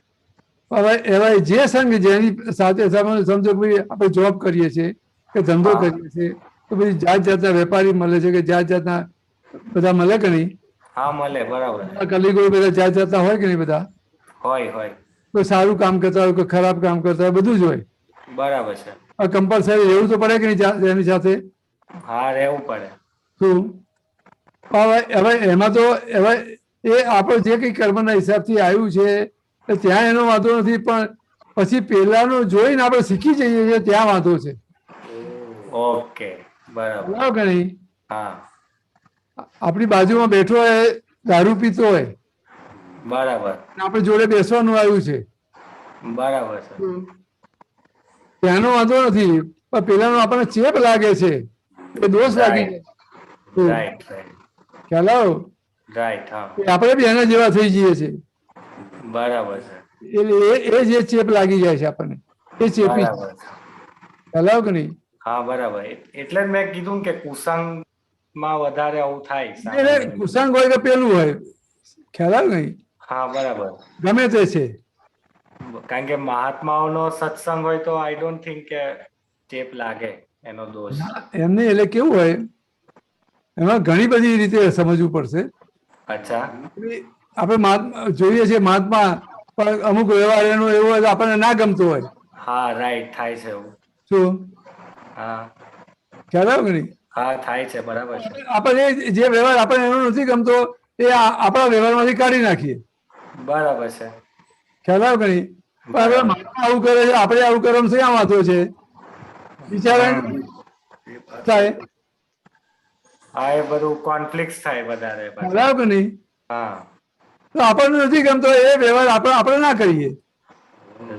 A: હવે એવા જે સંઘ જેની સાથે સમજો કે ભાઈ આપણે જોબ કરીએ છીએ કે ધંધો
K: હા.
A: કરીએ છીએ તો પછી જાત જાતના વેપારી મળે છે કે જાત જાતના બધા મળે કે નહીં?
K: હા મળે બરાબર છે.
A: કલીગો બધા જાત જાતના હોય કે નહીં? બધા
K: હોય
A: કોઈ સારું કામ કરતા હોય કોઈ ખરાબ કામ કરતા હોય બધું જ હોય.
K: બરાબર છે.
A: કમ્પલસરી રહેવું તો પડે કે નહીં એની સાથે?
K: હા રહેવું પડે.
A: શું હવે એમાં તો હવે એ આપણો જે કંઈ કર્મના હિસાબથી આવ્યું છે એટલે ત્યાં એનો વાંધો નથી પણ પછી પેલાનું જોઈને આપણે શીખી જઈએ છીએ ત્યાં વાંધો છે.
K: ઓકે બરાબર.
A: બરાબર કે નહીં?
K: હા
A: આપણી બાજુમાં બેઠો હોય દારૂ પીતો હોય
K: બરાબર
A: અને આપણે જોડે બેસવાનું આવ્યું છે
K: બરાબર છે.
A: ત્યાંનો વાંધો નથી પણ પેલાનો આપણને ચેપ લાગે છે એ દોષ લાગી જાય.
K: Right right.
A: ખ્યાલ આવ્યો?
K: રાઈટ, હા,
A: એ આપણે બી એના જેવા થઈ જઈએ છીએ.
K: બરાબર છે,
A: એટલે એ જે ચેપ લાગી જાય છે આપણને, એ ચેપી છે.
K: બરાબર છે.
A: ખ્યાલ આવ્યો કે નહીં?
K: હા, બરાબર. એટલે જ મેં કીધું કે કુસંગમાં વધારે આવું થાય
A: એટલે
K: સામાન્ય.
A: કુસાંગ હોય કે પેલું હોય, ખ્યાલ આવ્યો નહીં?
K: હા, બરાબર.
A: ગમે તે છે.
K: કારણ કે મહાત્માઓનો સત્સંગ હોય તો આઈ ડોન્ટ થિંક કે ચેપ લાગે એનો દોષ.
A: એમને એટલે કેવું હોય, એમાં ઘણી બધી રીતે સમજવું પડશે.
K: અચ્છા,
A: આપણે જોઈએ છીએ મહાત્મા, પણ અમુક વ્યવહાર એનો એવો હોય તો આપણને ના ગમતો હોય.
K: હા, રાઈટ, થાય છે એવું.
A: શું
K: હા,
A: ખ્યાલ આવ્યો કે નહીં?
K: હા, થાય છે, બરાબર છે,
A: આપણે જે વ્યવહાર આપણને એનો નથી ગમતો એ આપણા વ્યવહારમાંથી કાઢી નાખીએ.
K: બરાબર છે.
A: ખ્યાલ આવ્યો કે નહીં? પણ હવે મહાત્મા આવું કરે છે, આપણે આવું કરવામાં શા વાંધો છે? વિચારે થાય.
K: હા, એ બધું કોન્ફ્લિક્ટ થાય વધારે.
A: ખ્યાલ આવ્યો કે નહીં?
K: હા,
A: તો આપણને નથી ગમતો એ વ્યવહાર આપણે ના કરીએ.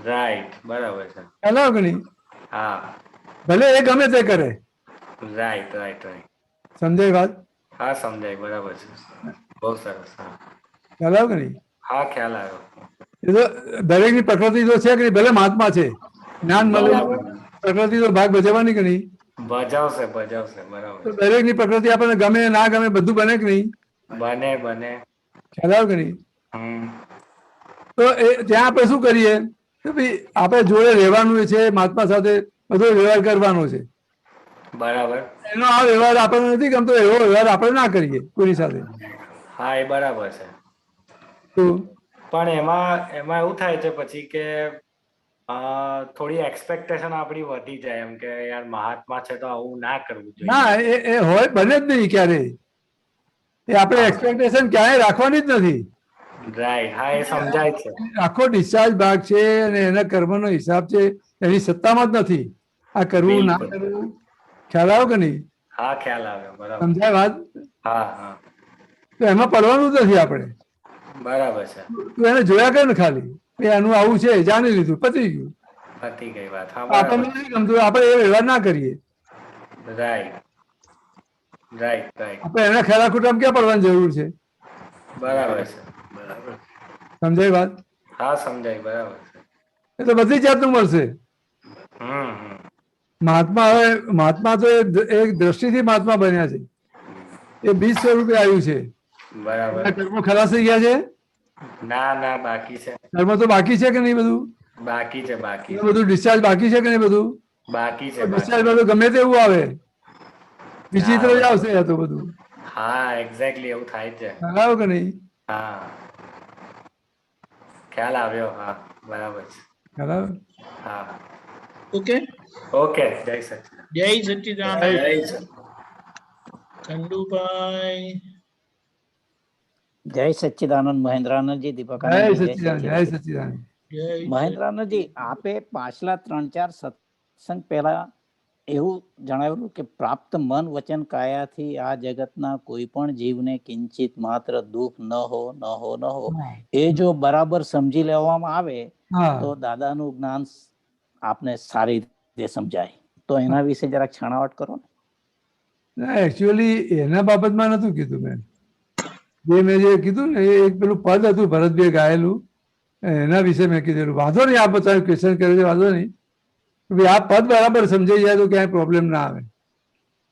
K: રાઈટ, બરાબર છે.
A: ખ્યાલ આવ્યો કે નહીં?
K: હા,
A: ભલે એ ગમે તે કરે.
K: Right, right, right.
A: સમજાય વાત?
K: હા, સમજાય, બરાબર છે. બહુ સરસ. હા,
A: ખ્યાલ આવ્યો કે નહીં?
K: હા, ખ્યાલ આવ્યો.
A: એ તો દરેકની પ્રકૃતિ તો છે કે નહીં, ભલે મહાત્મા છે, જ્ઞાન મળે, પ્રકૃતિ તો ભાગ ભજવવાની કે નહીં?
K: ભજાવશે, ભજાવશે, બરાબર.
A: તો દરેકની પ્રકૃતિ આપણને ગમે ના ગમે બધું બને કે નહીં?
K: બને, બને.
A: ખ્યાલ આવ્યો કે નહીં?
K: હમ,
A: તો એ ત્યાં આપણે શું કરીએ કે ભાઈ આપણે જોડે રહેવાનું છે, મહાત્મા સાથે બધો વ્યવહાર કરવાનો છે.
K: બરાબર.
A: એનો આ વ્યવહાર આપણને નથી ગમતો, એવો વ્યવહાર આપણે ના કરીએ કોઈની સાથે.
K: હા, એ બરાબર છે.
A: તો
K: પણ એમાં એવું થાય છે પછી કે થોડી એક્સપેક્ટેશન આપણી વધી જાય એમ કે યાર મહાત્મા છે તો આવું ના કરવું જોઈએ.
A: ના, એ હોય બને જ નહીં ક્યારે. એ આપણે એક્સપેક્ટેશન ક્યાંય રાખવાની જ નથી.
K: રાઈટ, હા, એ સમજાય છે.
A: આખો ડિસ્ચાર્જ ભાગ છે અને એના કર્મનો હિસાબ છે, એની સત્તામાં જ નથી આ કરવું ના કરવું. ખ્યાલ આવ્યો કે નહીં?
K: હા, ખ્યાલ આવ્યો, બરાબર.
A: સમજાય વાત?
K: હા, હા,
A: તો એમાં પડવાનું જ નથી આપણે.
K: બરાબર છે.
A: તું એને જોયા કર ને ખાલી, એનું આવું છે, જાણી લીધું, પતી ગયું.
K: પતી ગઈ વાત. હા,
A: આપણને નથી ગમતું, આપણે એ વ્યવહાર ના કરીએ.
K: Right, right, right.
A: આપણે એના ખેલા ખોટામાં ક્યાં પડવાની જરૂર છે?
K: બરાબર છે, બરાબર.
A: સમજાય વાત?
K: હા, સમજાય, બરાબર છે.
A: એ તો બધી જાતનું મળશે. મહાત્મા તો એક દ્રષ્ટિથી મહાત્મા બન્યા છે. એ બીજ સ્વરૂપે આવ્યું છે.
K: બરાબર.
A: કર્મો ખલાસ થઈ ગયા છે?
K: ના, ના, બાકી છે.
A: કર્મ તો બાકી છે કે નહીં? બધું
K: બાકી છે, બાકી.
A: બધું ડિસ્ચાર્જ બાકી છે કે નહીં? બધું
K: બાકી છે.
A: ડિસ્ચાર્જમાં તો ગમે તેવું આવે, વિચિત્ર જ આવશે આ તો બધું.
K: હા, એક્ઝેક્ટલી એવું થાય છે.
A: આવ્યો કે નહીં?
K: હા, ખ્યાલ આવ્યો. હા, બરાબર છે.
A: ખ્યાલ આવ્યો?
K: હા,
F: ઓકે,
K: ઓકે. જય સચિદાનંદ.
F: જય સચ્ચિદાનંદ.
K: જય સચિદાનંદ.
F: કંડુભાઈ.
L: જય સચ્ચિદાનંદ મહેન્દ્રાનંદજી, દીપક
A: જય સચ્ચિદાનંદ, જય સચ્ચિદાનંદ.
L: મહેન્દ્રાનંદજી, આપે પાછલા 3-4 સત્સંગ પહેલા એવું જણાવેલું કે પ્રાપ્ત મન વચન કાયાથી આ જગતના કોઈ પણ જીવને કિંચિત માત્ર દુઃખ ન હો. એ જો બરાબર સમજી લેવામાં આવે તો દાદાનું જ્ઞાન આપને સારી રીતે સમજાય. તો એના વિશે જરાક છણાવટ કરો ને.
A: ના, એકચ્યુઅલી એના બાબતમાં નતું કીધું મેં. મેં જે કીધું ને એ પેલું પદ હતું ભરતભાઈ ગાયેલું, એના વિશે મેં કીધેલું. વાંધો નહીં, આ બધા ક્વેશ્ચન કરે છે, વાંધો નહીં. આ પદ બરાબર સમજાઈ જાય તો ક્યાંય પ્રોબ્લેમ ના આવે.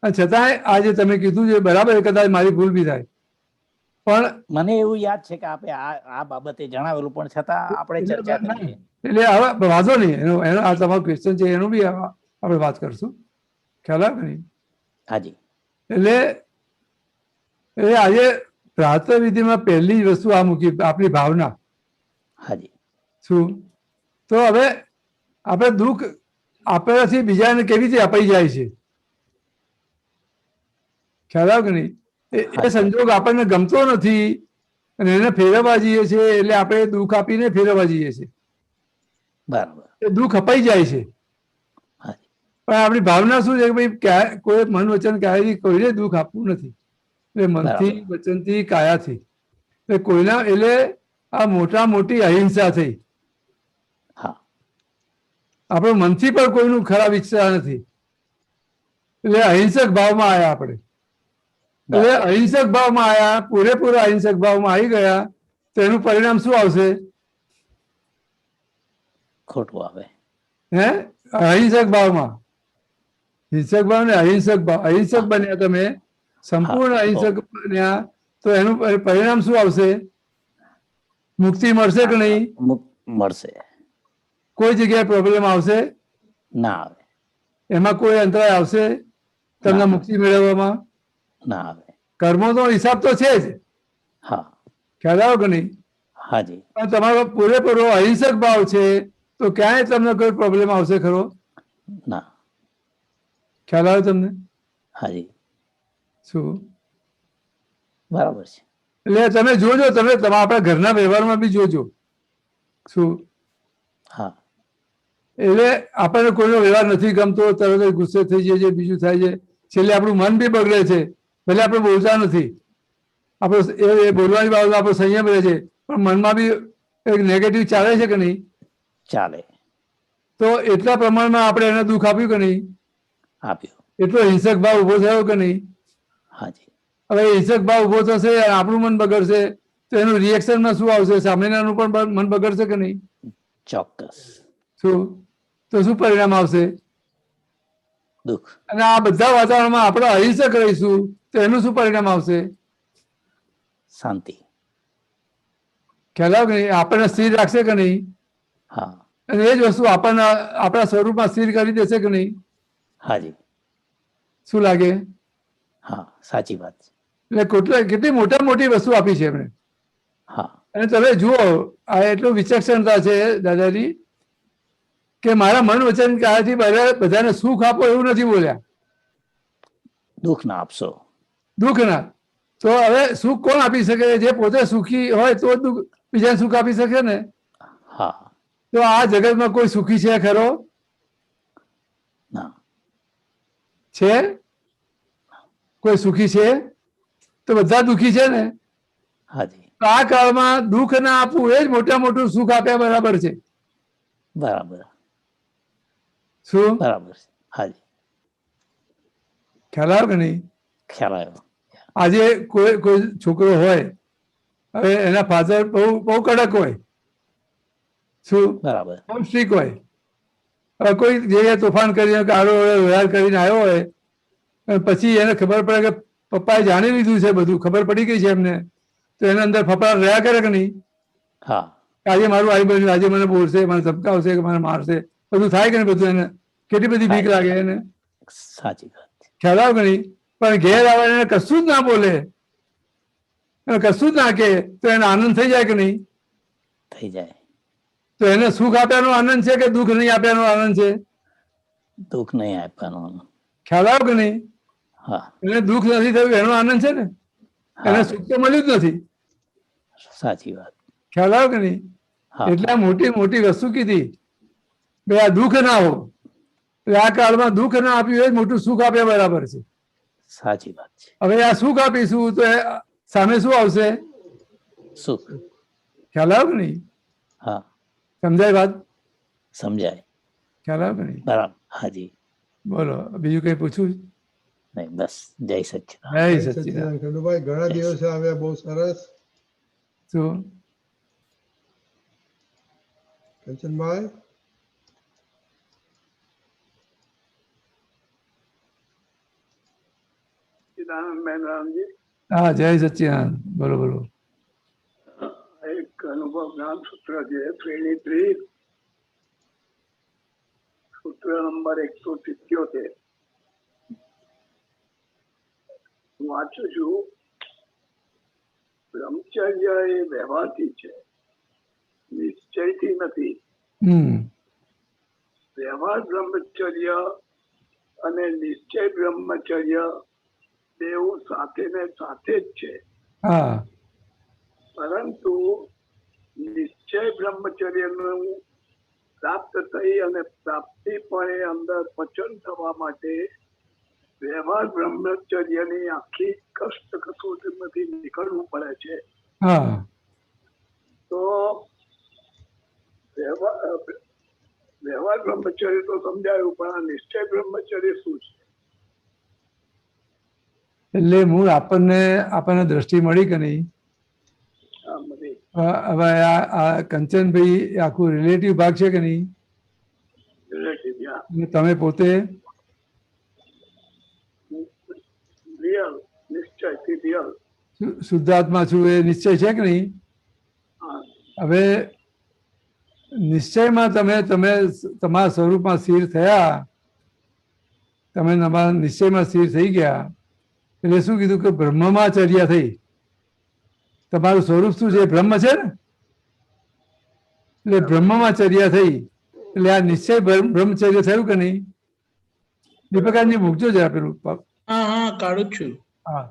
A: અને છતાંય આ જે તમે કીધું છે બરાબર, કદાચ મારી ભૂલ બી થાય, પણ
L: મને એવું યાદ છે કે આપણે આ બાબતે જણાવેલું, પણ છતાં આપણે ચર્ચા કરીએ.
A: એટલે હવે વાંધો નહીં, એનો આ તમારો ક્વેશ્ચન છે એનું બી આપણે વાત કરશું. ખ્યાલ આવે નહીં?
L: હાજી.
A: એટલે આજે પ્રાતઃ વિધિમાં પહેલી જ વસ્તુ આ મૂકી, આપણી ભાવના.
L: હાજી.
A: શું? તો હવે આપણે દુઃખ આપણાથી બીજાને કેવી રીતે અપાઈ જાય છે? ખ્યાલ આવે કે નહીં? એ સંજોગ આપણને ગમતો નથી અને એને ફેરવવા જઈએ છીએ, એટલે આપણે દુઃખ આપીને ફેરવવા જઈએ છીએ.
L: બરાબર.
A: એ દુઃખ અપાઈ જાય છે. પણ આપણી ભાવના શું છે કે ભાઈ કોઈ મન વચન કાયાથી કોઈને દુઃખ આપવું નથી. એટલે મનથી, વચનથી, કાયાથી. એટલે કોઈના, એટલે આ મોટી અહિંસા થઈ. આપણે મનથી પણ કોઈનું ખરાબ ઈચ્છા નથી, એટલે અહિંસક ભાવમાં આવ્યા આપણે. એટલે અહિંસક ભાવમાં આયા, પૂરેપૂરા અહિંસક ભાવમાં આવી ગયા તો એનું પરિણામ શું આવશે?
L: ખોટું આવે.
A: હે? અહિંસક ભાવમાં, હિંસક ભાવ ને અહિંસક ભાવ, અહિંસક બન્યા તમે, સંપૂર્ણ અહિંસક બન્યા તો એનું પરિણામ શું આવશે? મુક્તિ મળશે કે નહીં?
L: મળશે.
A: કોઈ જગ્યાએ પ્રોબ્લેમ આવશે?
L: ના આવે.
A: એમાં કોઈ અંતરાય આવશે તમને મુક્તિ મેળવવામાં?
L: ના આવે.
A: કર્મોનો હિસાબ તો છે જ.
L: હા.
A: ખ્યાલ આવ્યો કે નહીં?
L: હાજી.
A: પણ તમારો પૂરેપૂરો અહિંસક ભાવ છે તો ક્યાંય તમને કોઈ પ્રોબ્લેમ આવશે ખરો?
L: ના.
A: ખ્યાલ આવ્યો તમને?
L: હાજી.
A: શું?
L: બરાબર છે.
A: એટલે તમે જોજો, તમે આપણા ઘરના વ્યવહારમાં બી જોજો. શું?
L: હા.
A: એટલે આપણને કોઈનો વ્યવહાર નથી ગમતો, તરત જ ગુસ્સે થઈ જાય છે, બીજું થાય છે, છેલ્લે આપણું મન બી બગડે છે. ભલે આપણે બોલતા નથી, આપણો એ બોલવાની બાબત આપણો સંયમ રહે છે, પણ મનમાં બી એક નેગેટિવ ચાલે છે કે નહીં?
L: ચાલે.
A: તો એટલા પ્રમાણમાં આપણે એને દુઃખ આપ્યું કે નહીં?
L: આપ્યું.
A: એટલો હિંસક ભાવ ઉભો થયો કે નહીં?
L: હાજી.
A: હવે હિંસક ભાવ ઉભો થશે, આપણું મન બગડશે તો એનું રિએક્શનમાં શું આવશે? સામેનાનું પણ મન બગડશે કે નહીં?
L: ચોક્કસ.
A: શું? તો શું પરિણામ આવશે?
L: દુઃખ.
A: અને આ બધા વાતાવરણમાં આપણે અહિંસક રહીશું તો એનું શું પરિણામ આવશે?
L: શાંતિ.
A: ખ્યાલ આવે કે નહીં? આપણને સ્થિર રાખશે કે નહીં?
L: હા.
A: અને એ જ વસ્તુ આપણને આપણા સ્વરૂપમાં સ્થિર કરી દેશે કે નહીં?
L: હાજી.
A: શું લાગે?
L: હા, સાચી વાત છે.
A: એટલે કેટલી મોટી વસ્તુ આપી છે એમણે.
L: હા.
A: અને તમે જુઓ, આ એટલું વિચક્ષણતા છે દાદાજી કે મારા મન વચન કાયાથી બધાને સુખ આપો એવું નથી બોલ્યા.
L: દુઃખ ના આપશો.
A: દુઃખ ના. તો હવે સુખ કોણ આપી શકે? જે પોતે સુખી હોય તો જ બીજાને સુખ આપી શકે ને.
L: હા.
A: તો આ જગતમાં કોઈ સુખી છે ખરો?
L: ના.
A: છે કોઈ સુખી છે? તો બધા દુઃખી છે ને.
L: હાજી.
A: તો આ કાળમાં દુઃખ ના આપવું એ જ મોટું સુખ આપ્યા બરાબર છે.
L: બરાબર.
A: શું?
L: બરાબર છે. હાજી.
A: ખ્યાલ આવ્યો કે નહીં?
L: ખ્યાલ આવ્યો.
A: આજે કોઈ છોકરો હોય, હવે એના ફાધર બહુ કડક હોય. શું?
L: બરાબર.
A: બહુ સ્ટ્રીક હોય. હવે કોઈ જગ્યાએ તોફાન કરીને કાળો વ્યવહાર કરીને આવ્યો હોય અને પછી એને ખબર પડે કે પપ્પાએ જાણી લીધું છે, બધું ખબર પડી ગઈ છે એમને, તો એના અંદર ફફડાટ રહ્યા કરે કે નહીં?
L: હા.
A: આજે મારું આવી બન્યું, આજે મને બોલશે, મને ધમકાવશે કે મને મારશે, બધું થાય કે નહીં? બધું એને કેટલી બધી બીક લાગે એને.
L: સાચી વાત.
A: ખ્યાલ આવે કે નહીં? પણ ઘેર આવે એને કશું જ ના બોલે, એને કશું જ ના કહે તો એને આનંદ થઈ જાય કે નહીં?
L: થઈ જાય.
A: તો એને સુખ આપ્યાનો આનંદ છે કે દુઃખ નહીં આપ્યાનો આનંદ છે?
L: દુઃખ નહીં આપવાનો.
A: ખ્યાલ આવ્યો કે નહીં?
L: હા.
A: એને દુઃખ નથી થયું એનો આનંદ છે ને. એને સુખ તો મળ્યું જ નથી.
L: સાચી વાત.
A: ખ્યાલ આવ્યો કે નહીં? એટલે મોટી વસ્તુ કીધી બે આ દુઃખ ના હો. આ કાળમાં દુઃખ ના આપ્યું એ જ મોટું સુખ આપ્યા બરાબર છે.
L: સાચી વાત છે.
A: હવે આ સુખ આપીશું તો સામે શું આવશે?
L: સુખ.
A: ખ્યાલ આવ્યો કે નહીં?
L: હા.
A: સમજાય વાત?
L: સમજાય.
A: ખ્યાલ આવ્યો કે નહીં?
L: બરાબર. હાજી.
A: બોલો, બીજું કઈ પૂછવું?
L: નહીં, બસ. જય સચ્ચિદાનંદ.
A: જય સચ્ચિદાનંદ.
D: ખંડુભાઈ ઘણા દિવસે આવ્યા, બહુ સરસ.
A: શું?
D: કંચનભાઈ
A: હા, જય સચ્ચિદાનંદ. બોલો બોલો.
M: એક અનુભવ જ્ઞાન સૂત્ર છે, શ્રેણી 3, સૂત્ર નંબર 177. હું વાંચું છું. બ્રહ્મચર્ય એ વ્યવહારથી છે, નિશ્ચયથી નથી. વ્યવહાર બ્રહ્મચર્ય અને નિશ્ચય બ્રહ્મચર્ય બેઉ સાથે ને સાથે જ છે. પરંતુ નિશ્ચય બ્રહ્મચર્યનું પ્રાપ્ત થઈ અને પ્રાપ્તિપણે અંદર પચન થવા માટે વ્યવહાર બ્રહ્મચર્યની આખી કષ્ટ કસોટીમાંથી નીકળવું પડે છે. તો વ્યવહાર બ્રહ્મચર્ય તો સમજાયું, પણ આ નિશ્ચય બ્રહ્મચર્ય શું છે?
A: એટલે મૂળ આપણને દ્રષ્ટિ મળી કે નહીં?
M: હા, મળી.
A: હવે આ કંચનભાઈ એ આખું રિલેટિવ ભાગ છે કે નહીં?
M: Relative, yeah.
A: અને તમે પોતે
M: Real, નિશ્ચયથી real.
A: શુદ્ધાત્મા છું એ નિશ્ચય છે કે નહીં?
M: હા.
A: હવે નિશ્ચયમાં તમે તમારા સ્વરૂપમાં સ્થિર થયા, તમે તમારા નિશ્ચયમાં સ્થિર થઈ ગયા એટલે શું કીધું કે બ્રહ્મમાં ચર્યા થઈ. તમારું સ્વરૂપ શું છે? બ્રહ્મ છે ને, એટલે બ્રહ્મમાં ચર્યા થઈ એટલે આ નિશ્ચય બ્રહ્મચર્ય થયું કે નહીં? દીપકાજી મૂકજો જરા પેલું.
F: હા હા, કાઢું જ છું.
A: હા,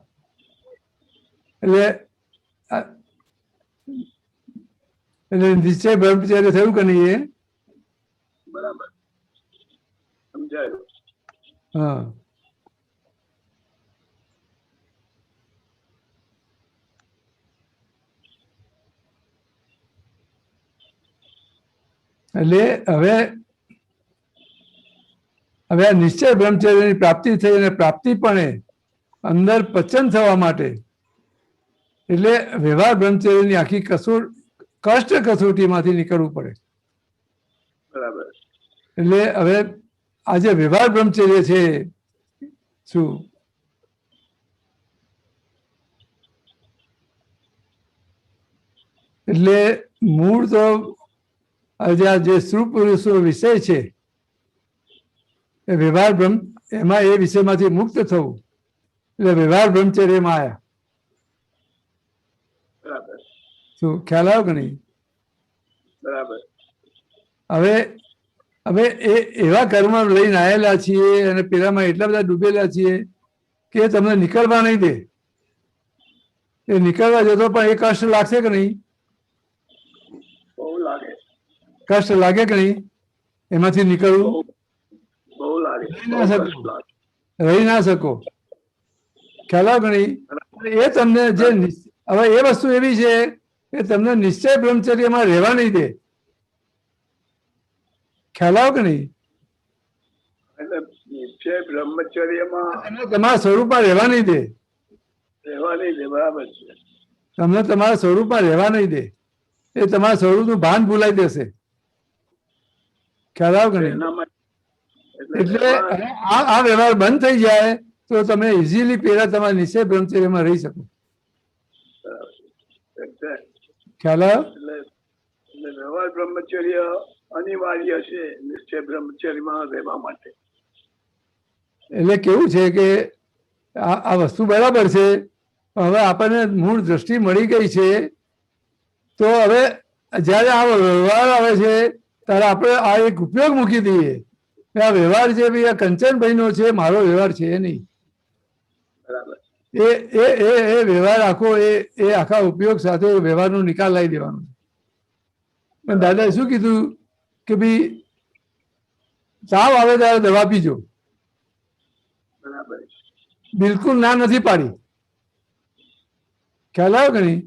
A: એટલે નિશ્ચય બ્રહ્મચર્ય થયું કે નહીં? એ
M: બરાબર, સમજાયું.
A: હા, એટલે હવે આ નિશ્ચય બ્રહ્મચર્યની પ્રાપ્તિ થઈ અને પ્રાપ્તિપણે અંદર પચન થવા માટે એટલે વ્યવહાર બ્રહ્મચર્યની આખી કષ્ટ કસોટીમાંથી નીકળવું પડે.
M: બરાબર.
A: એટલે હવે આ જે વ્યવહાર બ્રહ્મચર્ય છે શું એટલે મૂળ તો આજે આ જે સ્ત્રી પુરુષો વિષય છે એ વ્યવહાર એમાં એ વિષયમાંથી મુક્ત થવું એટલે વ્યવહાર બ્રહ્મચર્યમાં આવ્યા.
M: બરાબર.
A: શું ખ્યાલ આવ્યો કે નહીં?
M: બરાબર.
A: હવે એવા કર્મ લઈને આવેલા છીએ અને પેલામાં એટલા બધા ડૂબેલા છીએ કે તમને નીકળવા નહીં દે. એ નીકળવા જતો પણ એ કષ્ટ લાગશે કે નહીં?
M: બહુ લાગે.
A: કષ્ટ લાગે કે નહીં? એમાંથી નીકળવું
M: બહુ લાગે.
A: રહી ના શકો. ખ્યાલ આવ્યો કે નહીં? એ તમને જે હવે એ વસ્તુ એવી છે કે તમને નિશ્ચય બ્રહ્મચર્યમાં રહેવા નહીં દે. ખ્યાલ આવ્યો કે નહીં?
M: એટલે નિશ્ચય બ્રહ્મચર્યમાં
A: તમારા સ્વરૂપમાં રહેવા નહીં દે.
M: રહેવા નહીં દે. બરાબર છે.
A: તમને તમારા સ્વરૂપમાં રહેવા નહીં દે. એ તમારા સ્વરૂપનું ભાન ભૂલાઈ દેશે. ખ્યાલ આવ્યો કે નહીં? એટલે આ વ્યવહાર બંધ થઈ જાય તો તમે ઇઝીલી પેલા તમારા નિશ્ચય બ્રહ્મચર્યમાં રહી શકો. ખ્યાલ આવ્યો?
M: એટલે વ્યવહાર બ્રહ્મચર્ય અનિવાર્ય છે નિશ્ચય બ્રહ્મચર્યમાં રહેવા માટે.
A: એટલે કેવું છે કે આ વસ્તુ બરાબર છે, હવે આપણને મૂળ દ્રષ્ટિ મળી ગઈ છે તો હવે જ્યારે આ વ્યવહાર આવે છે ત્યારે આપણે આ એક ઉપયોગ મૂકી દઈએ. આ વ્યવહાર છે ભાઈ આ કંચનભાઈનો છે, મારો વ્યવહાર છે એ નહીં. એ વ્યવહાર આખો એ આખા ઉપયોગ સાથે વ્યવહારનો નિકાલ લાવી દેવાનો. પણ દાદાએ શું કીધું કે ભાઈ તાવ આવે ત્યારે દવા પીજો. બિલકુલ ના નથી પાડી. ખ્યાલ આવ્યો કે નહીં?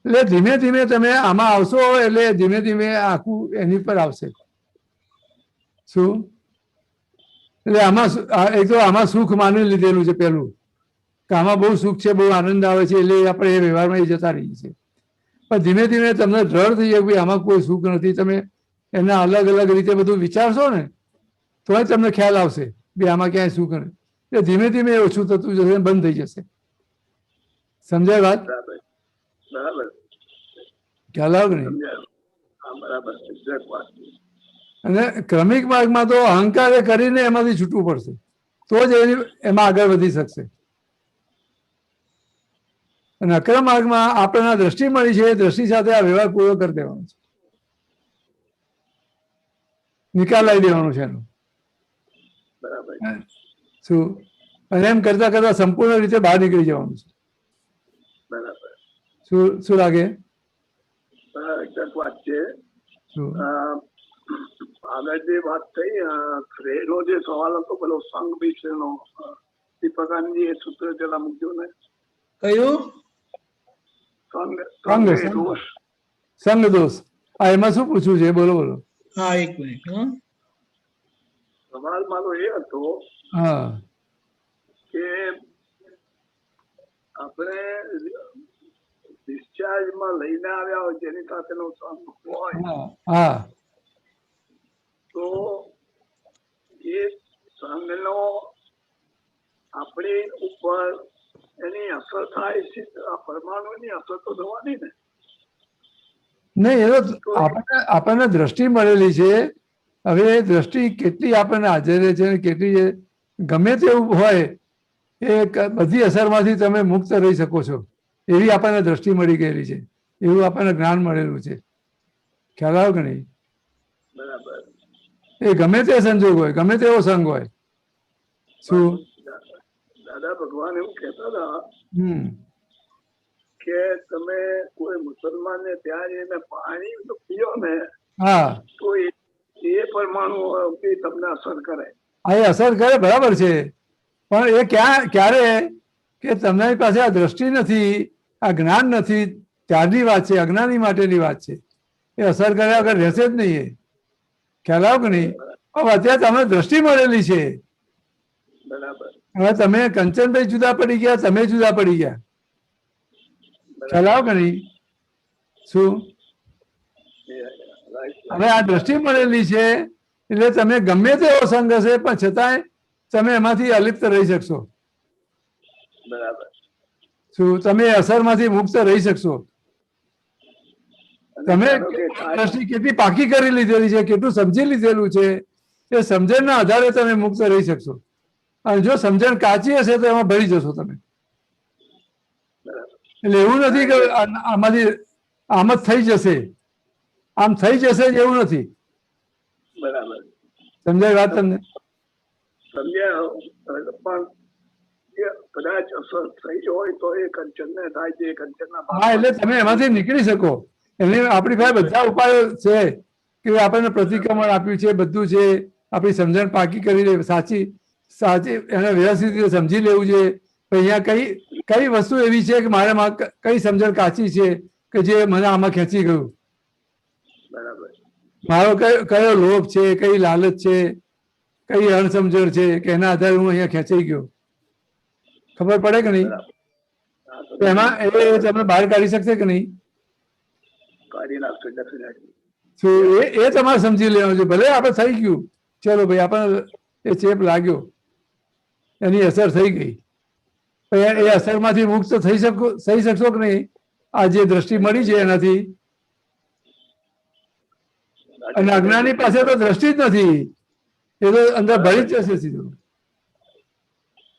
A: એટલે ધીમે ધીમે તમે આમાં આવશો એટલે ધીમે ધીમે આખું એની પર આવશે. શું એટલે આમાં એક તો આમાં સુખ માની લીધેલું છે પેલું કે આમાં બહુ સુખ છે, બહુ આનંદ આવે છે એટલે આપણે એ વ્યવહારમાં જતા રહીએ છીએ. પણ ધીમે ધીમે તમને દ્રઢ થઈ જાય કે આમાં કોઈ સુખ નથી. તમે એના અલગ અલગ રીતે બધું વિચારશો ને તોય તમને ખ્યાલ આવશે કે આમાં ક્યાંય સુખ નથી. એટલે ધીમે ધીમે ઓછું થતું જશે, બંધ થઈ જશે. સમજાય વાત? ખ્યાલ આવે કે નહીં? અને ક્રમિક માર્ગમાં તો અહંકાર કરીને એમાંથી છૂટવું પડશે તો જ એમાં આગળ વધી શકશે. અને અક્રમ માર્ગમાં આપણને દ્રષ્ટિ મળી છે, એ દ્રષ્ટિ સાથે આ વ્યવહાર પૂરો કરી દેવાનો છે, નિકાલ લાવી દેવાનો છે એનો. શું અને એમ કરતા કરતા સંપૂર્ણ રીતે બહાર નીકળી જવાનું છે. શું લાગે?
M: વાત છે. આગળ જે વાત થઈ ફ્રેનો જે સવાલ હતો પેલો સંઘ વિશેનો, દીપકાનંદજી એ સૂત્ર પેલા મૂકજો ને.
F: કયું?
A: સંઘ દોષ. હા, એમાં શું પૂછવું છે? બોલો બોલો.
F: હા, એક મિનિટ.
M: સવાલ મારો એ હતો કે આપણે ડિસ્ચાર્જમાં લઈને આવ્યા હોય જેની સાથેનો સંગ હોય
A: હા હા
M: તો એ સંઘનો આપણી ઉપર એની અસર થાય છે આ પરમાણુની અસર તો થવાની ને
A: નહીં એ તો આપણને દ્રષ્ટિ મળેલી છે. હવે એ દ્રષ્ટિ કેટલી આપણને હાજર છે ને કેટલી છે ગમે તેવું હોય એ બધી અસરમાંથી તમે મુક્ત રહી શકો છો એવી આપણને દ્રષ્ટિ મળી ગયેલી છે, એવું આપણને જ્ઞાન મળેલું છે. ખ્યાલ આવ્યો કે નહીં?
M: બરાબર.
A: એ ગમે તે સંજોગ હોય, ગમે તેવો સંગ હોય. શું
M: દાદા ભગવાન એવું કહેતા હતા
A: હમ
M: કે તમે કોઈ મુસલમાનને ત્યાં જઈને પાણી તો પીઓ ને
A: હા
M: તો એ પરમાણુ તમને અસર કરે.
A: આ એ અસર કરે બરાબર છે, પણ એ ક્યારે કે તમારી પાસે આ દ્રષ્ટિ નથી, આ જ્ઞાન નથી ત્યારની વાત છે, અજ્ઞાની માટેની વાત છે. એ અસર કર્યા વગર રહેશે જ નહીં. એ ખ્યાલ આવ્યો કે નહીં? હવે અત્યારે તમને દ્રષ્ટિ મળેલી છે.
M: બરાબર.
A: હવે તમે કંચનભાઈ જુદા પડી ગયા, તમે જુદા પડી ગયા. ખ્યાલ આવ્યો કે નહીં? શું હવે આ દ્રષ્ટિ મળેલી છે એટલે તમે ગમે તેવો સંગ હશે પણ છતાંય તમે એમાંથી અલિપ્ત રહી શકશો.
M: બરાબર.
A: શું તમે અસરમાંથી મુક્ત રહી શકશો? તમે દ્રષ્ટિ કેટલી પાકી કરી લીધેલી છે, કેટલું સમજી લીધેલું છે, એ સમજણના આધારે તમે મુક્ત રહી શકશો. અને જો સમજણ કાચી હશે તો એમાં ભરી જશો તમે. એટલે એવું નથી કે આમાંથી આમ જ થઈ જશે, આમ થઈ જશે જ એવું નથી.
M: બરાબર.
A: સમજાય વાત તમને?
M: સમજ્યા. પણ કદાચ અસર થઈ હોય તો એ કંચનને થાય છે, કંચનના
A: હા એટલે તમે એમાંથી નીકળી શકો. એટલે આપણી પાસે બધા ઉપાયો છે કે આપણને પ્રતિક્રમણ આપ્યું છે, બધું છે. આપણી સમજણ પાકી કરી લે, સાચી એને વ્યવસ્થિત રીતે સમજી લેવું છે. અહીંયા કઈ વસ્તુ એવી છે કે મારે કઈ સમજણ કાચી છે કે જે મને આમાં ખેંચી ગયું.
M: બરાબર.
A: મારો કયો લોભ છે, કઈ લાલચ છે, કઈ અણસમજણ છે કે એના આધારે હું અહીંયા ખેંચાઈ ગયો. ખબર પડે કે નહીં? એમાં એ તમને બહાર કાઢી શકશે કે નહીં?
M: કાઢી નાખશે.
A: એ તમારે સમજી લેવાનું છે. ભલે આપણે થઈ ગયું, ચલો ભાઈ આપણને એ ચેપ લાગ્યો, એની અસર થઈ ગઈ, એ અસરમાંથી મુક્ત થઈ શકશો કે નહીં? આ જે દ્રષ્ટિ મળી છે એનાથી. અને અજ્ઞાની પાસે તો દ્રષ્ટિ જ નથી, એ તો અંદર ભરી જ જશે સીધું,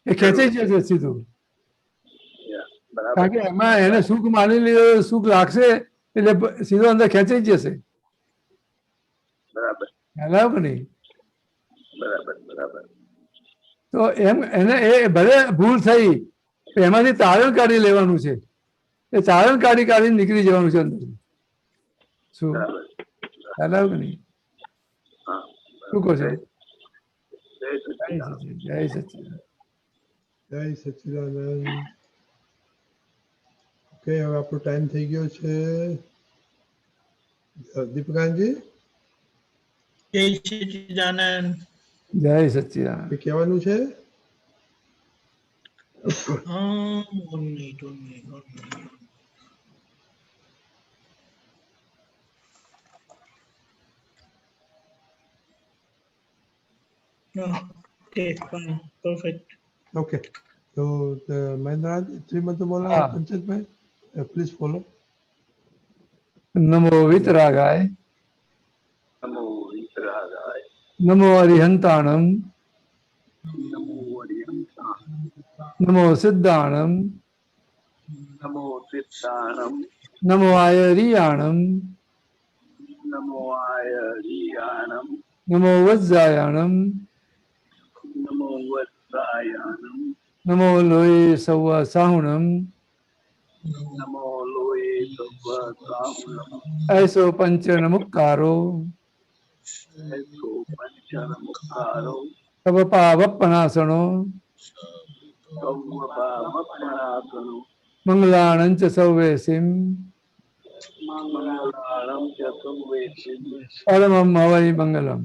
A: એ ખેંચાઈ જશે સીધું. કારણ કે એમાં એને સુખ માની લીધું, સુખ લાગશે એટલે સીધો અંદર ખેંચાઈ જશે.
M: બરાબર.
A: ખ્યાલ આવ્યો કે નહીં?
M: બરાબર. બરાબર.
A: તો એમ એને એ ભલે ભૂલ થઈ એમાંથી તારણ કાઢી લેવાનું છે. એ તારણ કાઢી નીકળી જવાનું છે અંદર. શું ખ્યાલ આવ્યો કે નહીં? શું કહો છો?
D: જય સચ્ચિદાનંદ. ઓકે, હવે આપણો ટાઈમ થઈ ગયો છે. દીપકાનજી,
F: જય સચ્ચિદાનંદ.
A: જય સચ્ચિદાનંદ.
D: કહેવાનું છે?
F: Okay, fine, perfect.
D: Okay, so Mahendra, Srimati Mola, Panchit bhai, please follow.
A: નમો વિતરાગાય,
M: નમો વિતરાગાય,
A: નમો અરિહંતાણમ,
M: નમો અરિહંતાણમ,
A: નમો સિદ્ધાણમ,
M: નમો સિદ્ધાણમ,
A: નમો આયરિયાણમ,
M: નમો આયરિયાણમ,
A: નમો વજ્જાયાણમ,
M: નમો વત્સાયાણમ,
A: નમો લોય સૌ સાહુણમ,
M: નમો લોય સૌ સાહુણમ,
A: એસો પંચન મુક્કારો,
M: એસો પંચન મુક્કારો,
A: તવ પાવપનાસણો,
M: સૌવપાવપનાસનો,
A: મંગલાણં ચ સૌવેસિમ,
M: મંગલાણં ચ સૌવેસિમ,
A: પરમં હવૈ મંગલમ.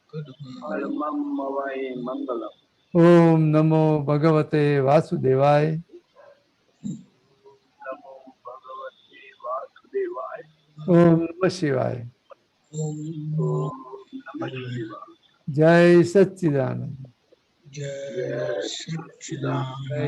M: પરમં હવૈ મંગલમ.
A: ओम नमो भगवते वासुदेवाय।
M: नमो भगवते वासुदेवाय।
A: ओम नमः शिवाय।
F: ओम
M: नमः शिवाय।
A: जय सच्चिदानंद।
F: जय सच्चिदानंद।